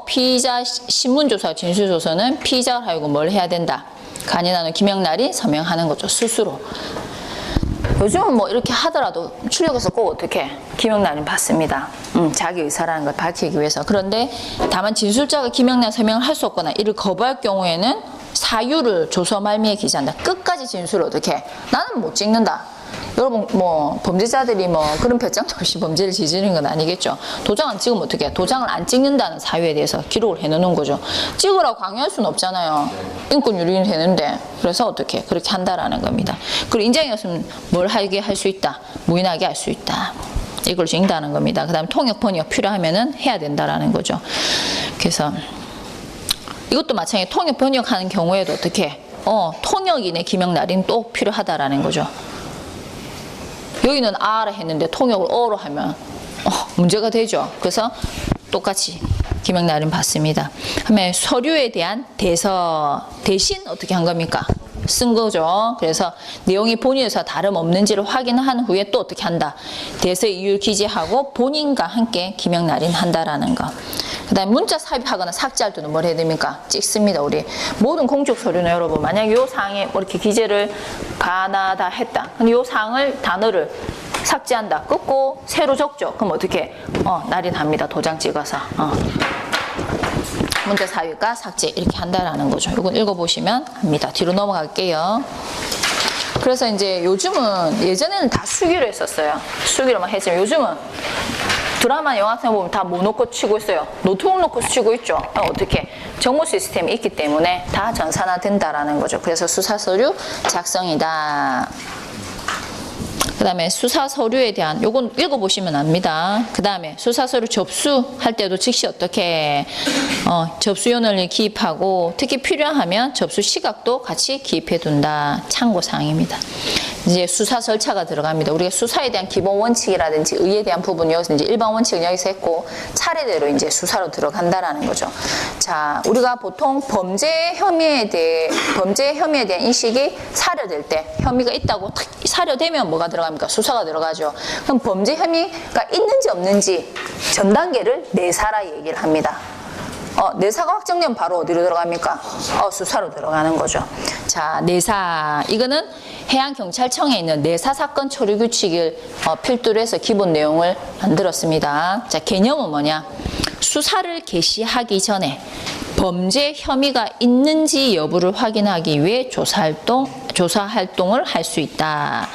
A: 피의자 신문조사 진술조서는 피의자가 하여금 뭘 해야 된다? 간인하는 기명날인 서명하는 거죠. 스스로. 요즘은 뭐 이렇게 하더라도 출력해서 꼭 어떻게 기명날인 받습니다. 자기 의사라는 걸 밝히기 위해서. 그런데 다만 진술자가 기명날 서명을 할 수 없거나 이를 거부할 경우에는 사유를 조서 말미에 기재한다. 끝까지 진술을 어떻게? 나는 못 찍는다. 여러분 뭐 범죄자들이 뭐 그런 배짱도 없이 범죄를 저지르는 건 아니겠죠. 도장 안 찍으면 어떻게 해? 도장을 안 찍는다는 사유에 대해서 기록을 해놓는 거죠. 찍으라고 강요할 수는 없잖아요. 인권 유린이 되는데. 그래서 어떻게 그렇게 한다라는 겁니다. 그리고 인장이 없으면 뭘 하게 할 수 있다. 무인하게 할 수 있다. 이걸 증다는 겁니다. 그 다음에 통역 번역 필요하면은 해야 된다라는 거죠. 그래서 이것도 마찬가지. 통역 번역하는 경우에도 어떻게 통역인의 기명날인 또 필요하다라는 거죠. 여기는 아라 했는데 통역을 어로 하면 문제가 되죠. 그래서 똑같이 기명날인 받습니다. 그다음에 서류에 대한 대신 어떻게 한 겁니까? 쓴 거죠. 그래서 내용이 본인에서 다름없는지를 확인한 후에 또 어떻게 한다? 대서 이유를 기재하고 본인과 함께 기명날인 한다라는 거. 그 다음에 문자 삽입하거나 삭제할 때는 뭘 해야 됩니까? 찍습니다. 우리 모든 공적 서류는 여러분 만약 이 사항에 뭐 이렇게 기재를 가나다 했다. 근데 이 사항을 단어를 삭제한다. 끊고 새로 적죠. 그럼 어떻게? 날인합니다. 도장 찍어서. 문자 삽입과 삭제 이렇게 한다라는 거죠. 이건 읽어보시면 합니다. 뒤로 넘어갈게요. 그래서 이제 요즘은 예전에는 다 수기로 했었어요. 수기로만 했지만 요즘은 드라마 영화 같은 거 보면 다 뭐 놓고 치고 있어요. 노트북 놓고 치고 있죠. 어떻게? 정보 시스템이 있기 때문에 다 전산화된다라는 거죠. 그래서 수사 서류 작성이다. 그 다음에 수사 서류에 대한 요건 읽어보시면 압니다. 그 다음에 수사 서류 접수할 때도 즉시 어떻게 접수요원을 기입하고 특히 필요하면 접수 시각도 같이 기입해 둔다. 참고사항입니다. 이제 수사 절차가 들어갑니다. 우리가 수사에 대한 기본 원칙이라든지 의에 대한 부분은 여기서 이제 일반 원칙은 여기서 했고 차례대로 이제 수사로 들어간다라는 거죠. 자, 우리가 보통 범죄 혐의에 대한 인식이 사료될 때 혐의가 있다고 탁 사료되면 뭐가 들어갑니까? 수사가 들어가죠. 그럼 범죄 혐의가 있는지 없는지 전 단계를 내사라 얘기를 합니다. 내사가 확정되면 바로 어디로 들어갑니까? 수사로 들어가는 거죠. 자, 내사. 이거는 해양경찰청에 있는 내사사건 처리 규칙을 필두로 해서 기본 내용을 만들었습니다. 자, 개념은 뭐냐? 수사를 개시하기 전에 범죄 혐의가 있는지 여부를 확인하기 위해 조사 활동을 할 수 있다.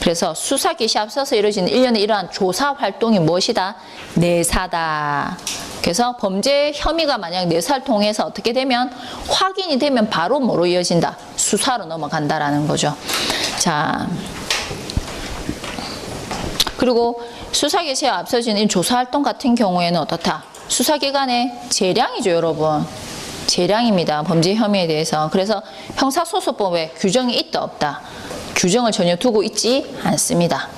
A: 그래서 수사 개시 앞서서 이루어지는 일련의 이러한 조사 활동이 무엇이다? 내사다. 그래서 범죄 혐의가 만약 내사를 통해서 어떻게 되면 확인이 되면 바로 뭐로 이어진다? 수사로 넘어간다라는 거죠. 자, 그리고 수사 개시에 앞서지는 이 조사 활동 같은 경우에는 어떻다? 수사기관의 재량이죠, 여러분. 재량입니다. 범죄 혐의에 대해서. 그래서 형사소송법에 규정이 있다 없다? 규정을 전혀 두고 있지 않습니다.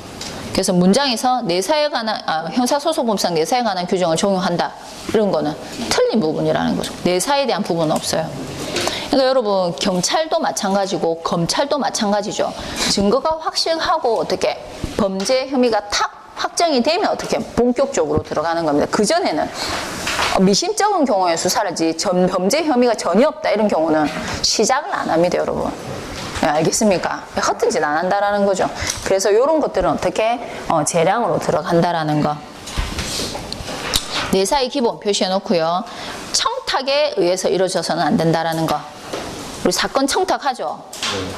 A: 그래서 문장에서 내사에 관한 형사소송법상 내사에 관한 규정을 적용한다 이런 거는 틀린 부분이라는 거죠. 내사에 대한 부분은 없어요. 그러니까 여러분 경찰도 마찬가지고 검찰도 마찬가지죠. 증거가 확실하고 어떻게 범죄 혐의가 탁 확정이 되면 어떻게 본격적으로 들어가는 겁니다. 그전에는 미심쩍은 경우에 수사를 하지 범죄 혐의가 전혀 없다 이런 경우는 시작을 안 합니다, 여러분. 네, 알겠습니까? 허튼 짓 안 한다라는 거죠. 그래서 이런 것들은 어떻게 재량으로 들어간다라는 거. 내사의 기본 표시해 놓고요. 청탁에 의해서 이루어져서는 안 된다라는 거. 우리 사건 청탁하죠.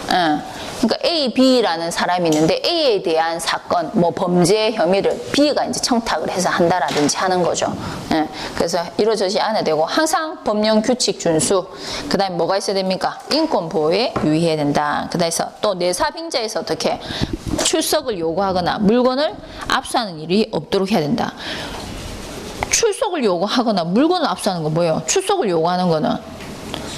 A: 그러니까 A, B라는 사람이 있는데 A에 대한 사건, 뭐 범죄 혐의를 B가 이제 청탁을 해서 한다라든지 하는 거죠. 그래서 이루어지지 않아야 되고 항상 법령 규칙 준수. 그다음에 뭐가 있어야 됩니까? 인권 보호에 유의해야 된다. 그다음에 또 내사 빙자에서 어떻게 출석을 요구하거나 물건을 압수하는 일이 없도록 해야 된다. 출석을 요구하거나 물건을 압수하는 거 뭐예요? 출석을 요구하는 거는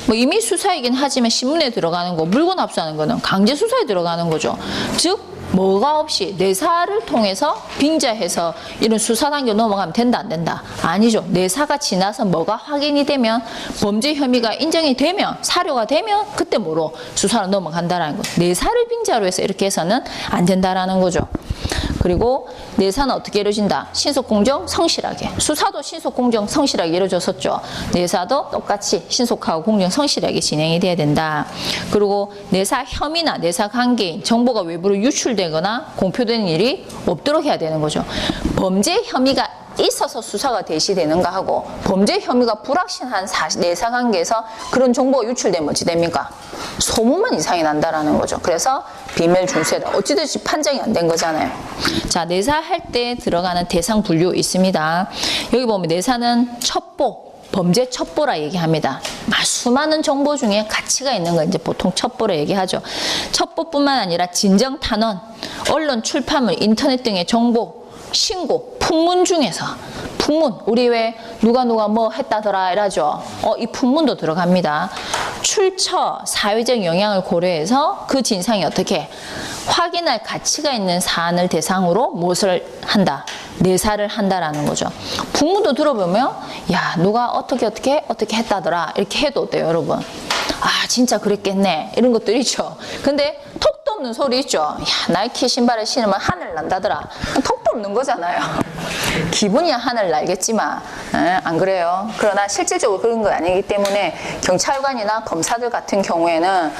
A: 뭐 이미 수사이긴 하지만 신문에 들어가는 거, 물건 압수하는 거는 강제 수사에 들어가는 거죠. 즉 뭐가 없이 내사를 통해서 빙자해서 이런 수사 단계 넘어가면 된다 안 된다? 아니죠. 내사가 지나서 뭐가 확인이 되면 범죄 혐의가 인정이 되면 사료가 되면 그때 뭐로 수사로 넘어간다라는 거. 내사를 빙자로 해서 이렇게 해서는 안 된다라는 거죠. 그리고 내사는 어떻게 이루어진다? 신속, 공정, 성실하게. 수사도 신속, 공정, 성실하게 이루어졌었죠. 내사도 똑같이 신속하고 공정, 성실하게 진행이 돼야 된다. 그리고 내사 혐의나 내사 관계인 정보가 외부로 유출되거나 공표되는 일이 없도록 해야 되는 거죠. 범죄 혐의가 있어서 수사가 대시되는가 하고 범죄 혐의가 불확실한 내사 관계에서 그런 정보가 유출되면 어찌 됩니까? 소문만 이상이 난다라는 거죠. 그래서 비밀 준수해라. 어찌됐지 판정이 안 된 거잖아요. 자, 내사할 때 들어가는 대상 분류 있습니다. 여기 보면 내사는 첩보, 범죄 첩보라 얘기합니다. 수많은 정보 중에 가치가 있는 거 이제 보통 첩보라 얘기하죠. 첩보뿐만 아니라 진정 탄원, 언론 출판물, 인터넷 등의 정보, 신고, 풍문 중에서 풍문, 우리 왜 누가 뭐 했다더라 이러죠. 이 풍문도 들어갑니다. 출처, 사회적 영향을 고려해서 그 진상이 어떻게 확인할 가치가 있는 사안을 대상으로 무엇을 한다? 내사를 한다라는 거죠. 풍문도 들어보면 야 누가 어떻게 했다더라 이렇게 해도 어때요, 여러분? 아 진짜 그랬겠네 이런 것들 있죠. 근데 톡도 없는 소리 있죠. 야 나이키 신발을 신으면 하늘 난다더라. 톡도 없는 거잖아요. 기분이야 하늘 날겠지만 안 그래요. 그러나 실질적으로 그런 건 아니기 때문에 경찰관이나 검사들 같은 경우에는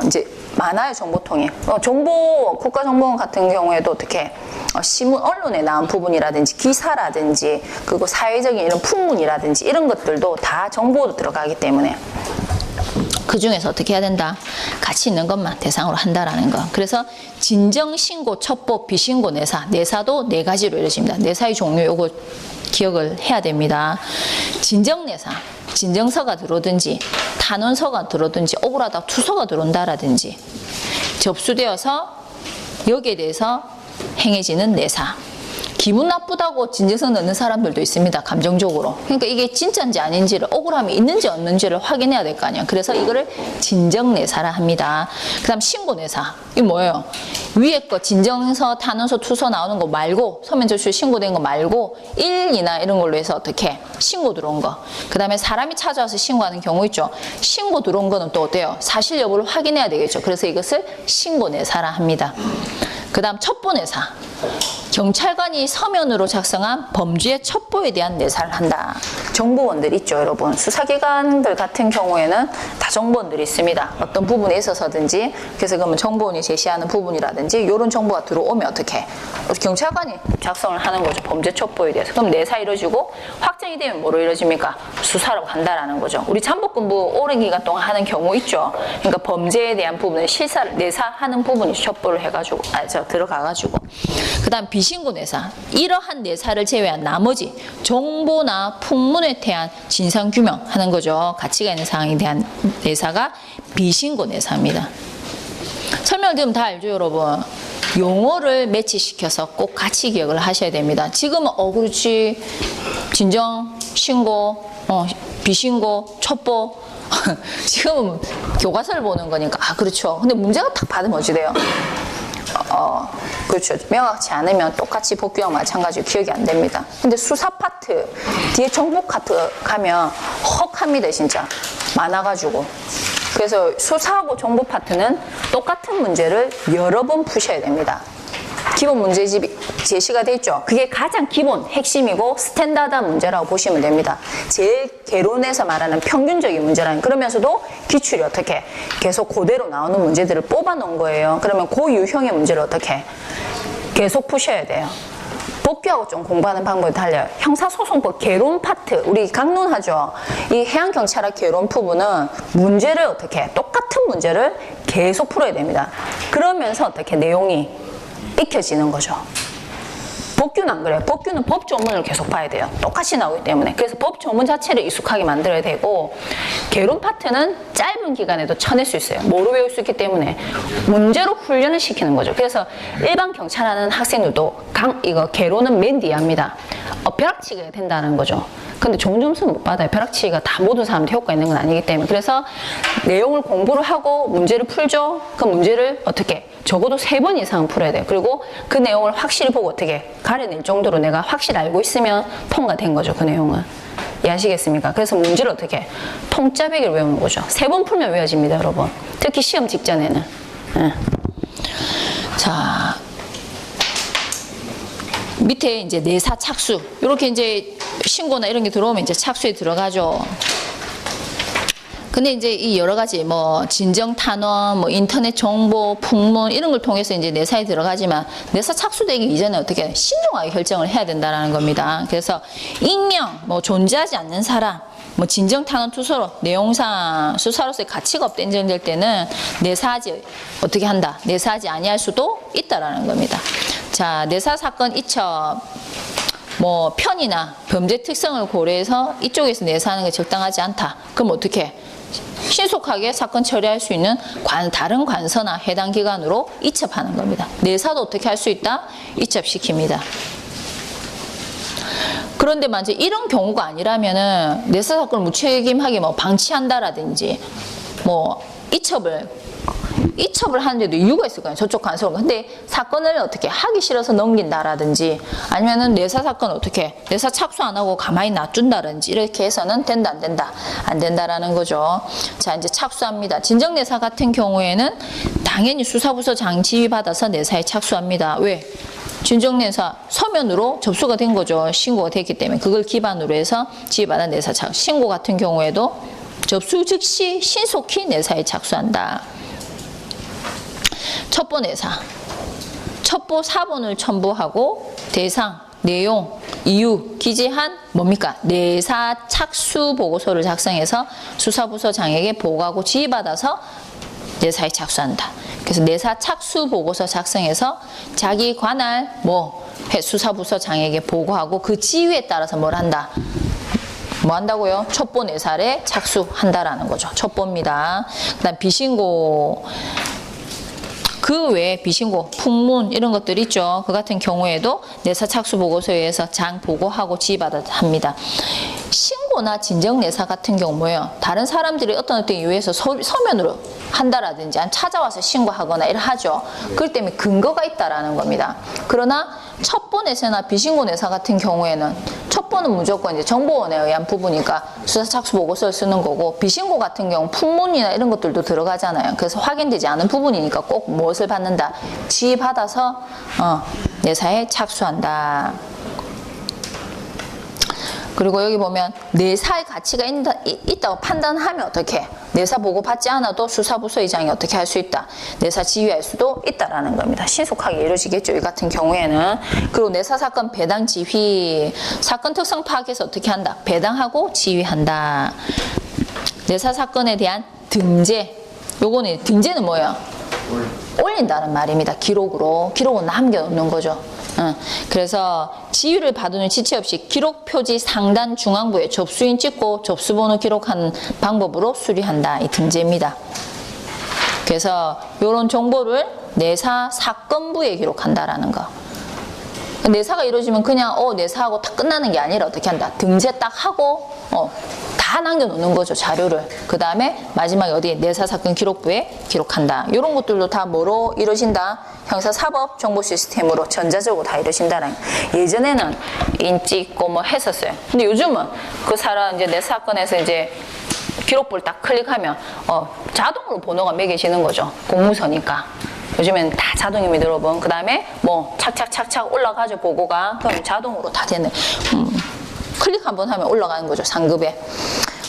A: 이제 많아요, 정보통이. 국가정보원 같은 경우에도 어떻게 신문, 언론에 나온 부분이라든지 기사라든지 그리고 사회적인 이런 풍문이라든지 이런 것들도 다 정보로 들어가기 때문에 그 중에서 어떻게 해야 된다? 가치 있는 것만 대상으로 한다라는 거. 그래서 진정, 신고, 첩보, 비신고, 내사. 내사도 네 가지로 이루어집니다. 내사의 종류 요거 기억을 해야 됩니다. 진정 내사. 진정서가 들어오든지 탄원서가 들어오든지 억울하다 투서가 들어온다라든지 접수되어서 여기에 대해서 행해지는 내사. 기분 나쁘다고 진정서 넣는 사람들도 있습니다. 감정적으로. 그러니까 이게 진짜인지 아닌지를 억울함이 있는지 없는지를 확인해야 될 거 아니에요. 그래서 이거를 진정내사라 합니다. 그 다음 신고내사. 이게 뭐예요? 위에 거 진정서, 탄원서, 투서 나오는 거 말고 서면 접수 신고된 거 말고 1이나 이런 걸로 해서 어떻게 신고 들어온 거. 그 다음에 사람이 찾아와서 신고하는 경우 있죠. 신고 들어온 거는 또 어때요? 사실 여부를 확인해야 되겠죠. 그래서 이것을 신고내사라 합니다. 그 다음 첩보내사. 경찰관이 서면으로 작성한 범죄 첩보에 대한 내사를 한다. 정보원들 있죠, 여러분. 수사기관들 같은 경우에는 다 정보원들이 있습니다. 어떤 부분에 있어서든지. 그래서 그러면 정보원이 제시하는 부분이라든지 이런 정보가 들어오면 어떻게? 경찰관이 작성을 하는 거죠. 범죄 첩보에 대해서. 그럼 내사 이루어지고 확정이 되면 뭐로 이루어집니까? 수사로 간다라는 거죠. 우리 잠복근무 오랜 기간 동안 하는 경우 있죠. 그러니까 범죄에 대한 부분을 실사를 내사하는 부분이 첩보를 해가지고 들어가가지고. 그다음 비신고 내사. 이러한 내사를 제외한 나머지 정보나 풍문에 대한 진상 규명하는 거죠. 가치가 있는 사항에 대한 내사가 비신고 내사입니다. 설명을 들으면 다 알죠, 여러분. 용어를 매치시켜서 꼭 같이 기억을 하셔야 됩니다. 지금은 그렇지. 진정, 신고, 비신고, 첩보. 지금은 교과서를 보는 거니까 그렇죠. 근데 문제가 딱 받으면 어찌 돼요? 그렇죠. 명확치 않으면 똑같이 복귀와 마찬가지로 기억이 안 됩니다. 근데 수사 파트 뒤에 정보 파트 가면 헉합니다, 진짜. 많아가지고. 그래서 수사하고 정보 파트는 똑같은 문제를 여러 번 푸셔야 됩니다. 기본 문제집이 제시가 돼 있죠. 그게 가장 기본 핵심이고 스탠다드한 문제라고 보시면 됩니다. 제일 개론에서 말하는 평균적인 문제라는. 그러면서도 기출이 어떻게 계속 그대로 나오는 문제들을 뽑아 놓은 거예요. 그러면 그 유형의 문제를 어떻게 계속 푸셔야 돼요. 복귀하고 좀 공부하는 방법이 달라요. 형사소송법 개론 파트, 우리 강론하죠. 이 해양경찰학 개론 부분은 문제를 어떻게 똑같은 문제를 계속 풀어야 됩니다. 그러면서 어떻게 내용이 익혀지는 거죠. 복귀는 안 그래요. 복귀는 법 조문을 계속 봐야 돼요. 똑같이 나오기 때문에. 그래서 법 조문 자체를 익숙하게 만들어야 되고, 개론 파트는 짧은 기간에도 쳐낼 수 있어요. 뭐로 배울 수 있기 때문에 문제로 훈련을 시키는 거죠. 그래서 일반 경찰하는 학생들도 이거 개론은 맨 뒤에 합니다. 벼락치기가 된다는 거죠. 근데 좋은 점수는 못 받아요. 벼락치기가 다 모든 사람한테 효과 있는 건 아니기 때문에. 그래서 내용을 공부를 하고 문제를 풀죠. 그 문제를 어떻게 적어도 3번 이상은 풀어야 돼요. 그리고 그 내용을 확실히 보고 어떻게 가려낼 정도로 내가 확실히 알고 있으면 통과된 거죠. 그 내용은. 이해하시겠습니까? 그래서 문제를 어떻게 통짜배기를 외우는 거죠. 3번 풀면 외워집니다, 여러분. 특히 시험 직전에는. 자, 밑에 이제 내사 착수. 이렇게 이제 신고나 이런 게 들어오면 이제 착수에 들어가죠. 근데 이제 이 여러 가지 뭐 진정 탄원, 뭐 인터넷 정보, 풍문 이런 걸 통해서 이제 내사에 들어가지만 내사 착수되기 이전에 어떻게 신중하게 결정을 해야 된다라는 겁니다. 그래서 익명, 뭐 존재하지 않는 사람, 뭐 진정 탄원 투소로 내용상 수사로서의 가치가 없다 인정될 때는 내사하지 어떻게 한다. 내사하지 아니할 수도 있다라는 겁니다. 자, 내사 사건 이첩. 뭐 편의나 범죄 특성을 고려해서 이쪽에서 내사하는 게 적당하지 않다. 그럼 어떻게? 신속하게 사건 처리할 수 있는 다른 관서나 해당 기관으로 이첩하는 겁니다. 내사도 어떻게 할 수 있다? 이첩시킵니다. 그런데 만약 이런 경우가 아니라면은 내사 사건을 무책임하게 뭐 방치한다라든지 뭐 이첩을 하는데도 이유가 있을 거예요. 저쪽 간섭은. 근데 사건을 어떻게 하기 싫어서 넘긴다라든지 아니면은 내사 사건 어떻게 내사 착수 안 하고 가만히 놔둔다든지 이렇게 해서는 된다 안 된다 안 된다라는 거죠. 자, 이제 착수합니다. 진정 내사 같은 경우에는 당연히 수사부서장 지휘받아서 내사에 착수합니다. 왜? 진정 내사 서면으로 접수가 된 거죠. 신고가 됐기 때문에 그걸 기반으로 해서 지휘받아 내사 착수. 신고 같은 경우에도 접수 즉시 신속히 내사에 착수한다. 첩보 내사. 첩보 사본을 첨부하고 대상, 내용, 이유 기재한 뭡니까? 내사 착수 보고서를 작성해서 수사부서장에게 보고하고 지휘받아서 내사에 착수한다. 그래서 내사 착수 보고서 작성해서 자기 관할 수사부서장에게 보고하고 그 지휘에 따라서 뭘 한다? 뭐 한다고요? 첩보 내사에 착수한다라는 거죠. 첩보입니다. 그다음 비신고. 그 외에 비신고, 풍문 이런 것들 있죠. 그 같은 경우에도 내사 착수 보고서에 의해서 장 보고하고 지휘받아 합니다. 신고나 진정 내사 같은 경우 뭐예요? 다른 사람들이 어떤 이유에서 서면으로 한다라든지 찾아와서 신고하거나 이렇게 하죠. 그렇기 때문에 근거가 있다라는 겁니다. 그러나 첩보 내사나 비신고 내사 같은 경우에는 첩보는 무조건 이제 정보원에 의한 부분이니까 수사 착수 보고서를 쓰는 거고 비신고 같은 경우 풍문이나 이런 것들도 들어가잖아요. 그래서 확인되지 않은 부분이니까 꼭 무엇을 받는다? 지휘받아서 내사에 착수한다. 그리고 여기 보면 내사의 가치가 있다고 판단하면 어떻게? 내사 보고 받지 않아도 수사부서의장이 어떻게 할 수 있다? 내사 지휘할 수도 있다라는 겁니다. 신속하게 이루어지겠죠. 이 같은 경우에는. 그리고 내사 사건 배당 지휘, 사건 특성 파악해서 어떻게 한다? 배당하고 지휘한다. 내사 사건에 대한 등재. 요거는 등재는 뭐예요? 올린다는 말입니다. 기록은 남겨놓는 거죠. 그래서 지휘를 받는 지체 없이 기록 표지 상단 중앙부에 접수인 찍고 접수번호 기록하는 방법으로 수리한다. 이 등재입니다. 그래서 이런 정보를 내사 사건부에 기록한다라는 거. 내사가 이루어지면 그냥 내사하고 다 끝나는 게 아니라 어떻게 한다? 등재 딱 하고 다 남겨놓는 거죠. 자료를. 그 다음에 마지막에 어디에? 내사사건 기록부에 기록한다. 이런 것들도 다 뭐로 이루어진다? 형사사법정보시스템으로 전자적으로 다 이루어진다는. 예전에는 인지 있고 뭐 했었어요. 근데 요즘은 그 사람 이제 내사건에서 이제 기록부를 딱 클릭하면 자동으로 번호가 매겨지는 거죠. 공무서니까. 요즘엔 다 자동이미 들어본. 그 다음에 뭐 착착착착 올라가죠. 보고가. 그럼 자동으로 다 되네. 클릭 한번 하면 올라가는 거죠. 상급에.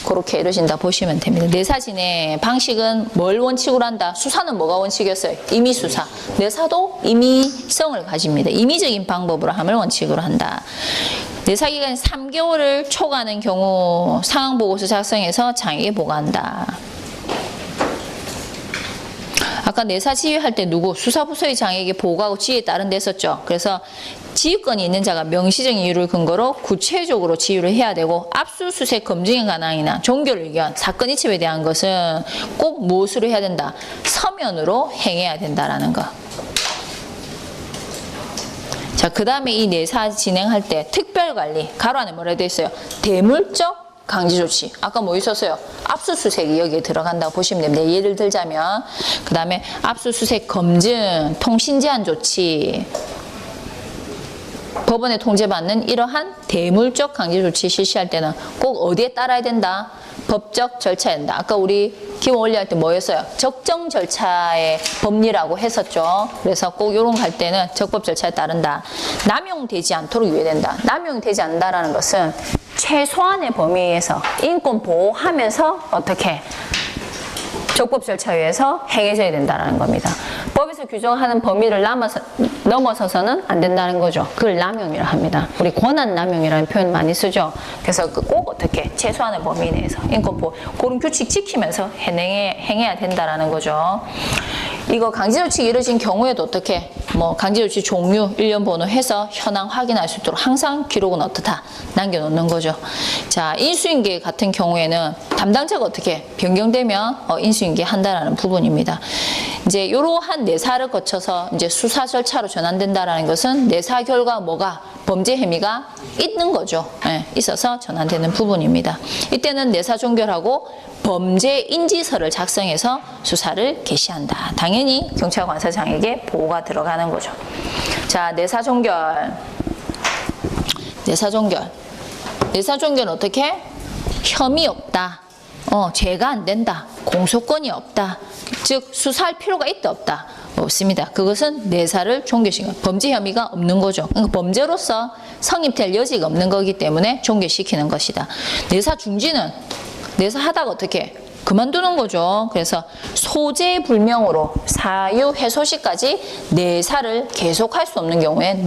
A: 그렇게 이루어진다 보시면 됩니다. 내사 진행 방식은 뭘 원칙으로 한다? 수사는 뭐가 원칙이었어요? 임의수사. 내사도 임의성을 가집니다. 임의적인 방법으로 함을 원칙으로 한다. 내사 기간이 3개월을 초과하는 경우 상황보고서 작성해서 장에게 보고한다. 아까 내사 지휘할 때 누구? 수사부서의 장에게 보고하고 지휘에 따른 데 했었죠. 그래서 지휘권이 있는 자가 명시적인 이유를 근거로 구체적으로 지휘를 해야 되고 압수수색 검증의 관항이나 종결 의견, 사건 이첩에 대한 것은 꼭 무엇으로 해야 된다? 서면으로 행해야 된다라는 거. 자, 그 다음에 이 내사 진행할 때 특별관리, 가로 안에 뭐라 되어 있어요? 대물적 강제조치. 아까 뭐 있었어요? 압수수색이 여기에 들어간다고 보시면 됩니다. 예를 들자면 그 다음에 압수수색 검증, 통신제한 조치, 법원에 통제받는 이러한 대물적 강제조치 실시할 때는 꼭 어디에 따라야 된다? 법적 절차에 된다. 아까 우리 기본 원리할 때 뭐였어요? 적정 절차의 법리라고 했었죠. 그래서 꼭 이런 거 할 때는 적법 절차에 따른다. 남용되지 않도록 유예된다. 남용되지 않는다라는 것은 최소한의 범위에서 인권 보호하면서 어떻게 적법 절차에 의해서 행해져야 된다는 겁니다. 법에서 규정하는 범위를 넘어서서는 안 된다는 거죠. 그걸 남용이라 합니다. 우리 권한 남용이라는 표현 많이 쓰죠. 그래서 꼭 어떻게 최소한의 범위 내에서 인권 보호 그런 규칙 지키면서 행해야 된다라는 거죠. 이거 강제조치가 이루어진 경우에도 어떻게 강제조치 종류, 일련 번호 해서 현황 확인할 수 있도록 항상 기록은 어떻다? 남겨놓는 거죠. 자, 인수인계 같은 경우에는 담당자가 어떻게 변경되면 인수인계 한다라는 부분입니다. 이제 이러한 내사를 거쳐서 이제 수사 절차로 전환된다라는 것은 내사 결과 뭐가 범죄 혐의가 있는 거죠. 있어서 전환되는 부분입니다. 이때는 내사 종결하고 범죄 인지서를 작성해서 수사를 개시한다. 당연히 경찰관사장에게 보고가 들어가는 거죠. 자, 내사 종결. 내사 종결은 어떻게? 혐의 없다. 죄가 안 된다. 공소권이 없다. 즉 수사할 필요가 있다 없다? 없습니다. 그것은 내사를 종결시키는 거예요. 범죄 혐의가 없는 거죠. 그러니까 범죄로서 성립될 여지가 없는 거기 때문에 종결시키는 것이다. 내사 중지는 내사하다가 어떻게? 그만두는 거죠. 그래서 소재 불명으로 사유 해소 시까지 내사를 계속할 수 없는 경우에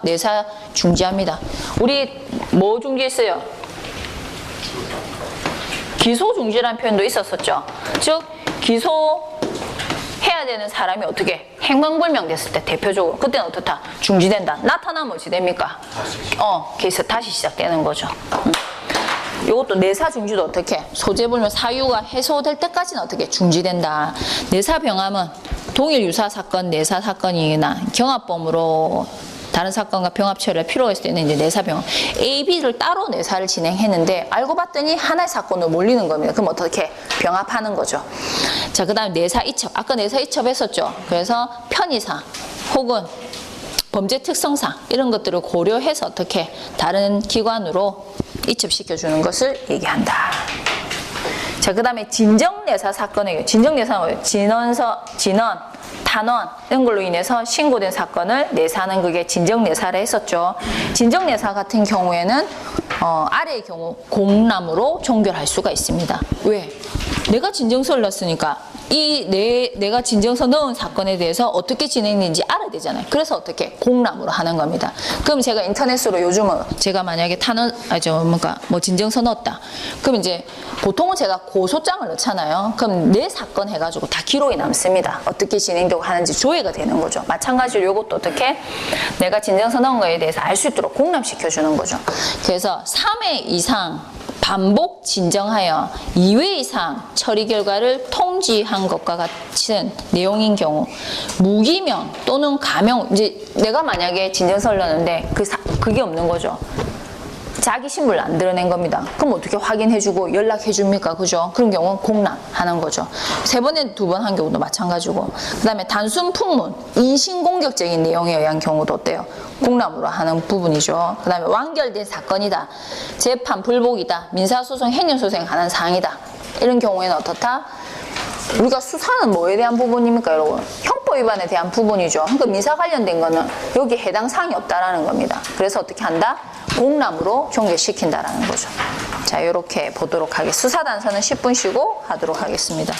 A: 내사 중지합니다. 우리 뭐 중지했어요? 기소 중지라는 표현도 있었었죠. 즉 기소해야 되는 사람이 어떻게 행방불명 됐을 때 대표적으로 그때는 어떻다? 중지된다. 나타나면 어찌 됩니까? 케이스 다시 시작되는 거죠. 이것도 내사 중지도 어떻게? 소재불명 사유가 해소될 때까지는 어떻게? 중지된다. 내사 병합은 동일 유사 사건, 내사 사건이나 경합범으로 다른 사건과 병합 처리할 필요가 있을 때는 이제 내사 병합. A, B를 따로 내사를 진행했는데 알고 봤더니 하나의 사건으로 몰리는 겁니다. 그럼 어떻게? 병합하는 거죠. 자, 그 다음에 내사 이첩. 아까 내사 이첩 했었죠. 그래서 편의상 혹은 범죄 특성상 이런 것들을 고려해서 어떻게 다른 기관으로 이첩시켜주는 것을 얘기한다. 자, 그 다음에 진정내사 사건의 진정내사는 뭐예요? 진원, 탄원 이런 걸로 인해서 신고된 사건을 내사하는 그게 진정내사를 했었죠. 진정내사 같은 경우에는 아래의 경우 공람으로 종결할 수가 있습니다. 왜? 내가 진정서를 넣었으니까 내가 진정서 넣은 사건에 대해서 어떻게 진행했는지 알아야 되잖아요. 그래서 어떻게 공람으로 하는 겁니다. 그럼 제가 인터넷으로 요즘은 제가 만약에 진정서 넣었다. 그럼 이제 보통은 제가 고소장을 넣잖아요. 그럼 내 사건 해가지고 다 기록이 남습니다. 어떻게 진행되고 하는지 조회가 되는 거죠. 마찬가지로 이것도 어떻게 내가 진정서 넣은 거에 대해서 알 수 있도록 공람시켜 주는 거죠. 그래서 3회 이상 반복 진정하여 2회 이상 처리 결과를 통지한 것과 같은 내용인 경우 무기명 또는 가명, 이제 내가 만약에 진정서를 넣었는데 그게 없는 거죠. 자기 신분을 안 드러낸 겁니다. 그럼 어떻게 확인해주고 연락해줍니까? 그죠? 그런 경우는 공람하는 거죠. 3번에 2번 한 경우도 마찬가지고. 그 다음에 단순 풍문, 인신공격적인 내용에 의한 경우도 어때요? 공람으로 하는 부분이죠. 그 다음에 완결된 사건이다. 재판 불복이다. 민사소송, 행정소송하는 사항이다. 이런 경우에는 어떻다? 우리가 수사는 뭐에 대한 부분입니까, 여러분? 형법 위반에 대한 부분이죠. 그러니까 민사 관련된 거는 여기 해당 사항이 없다라는 겁니다. 그래서 어떻게 한다? 공람으로 종결시킨다라는 거죠. 자, 이렇게 보도록 하겠습니다. 수사 단서는 10분 쉬고 하도록 하겠습니다.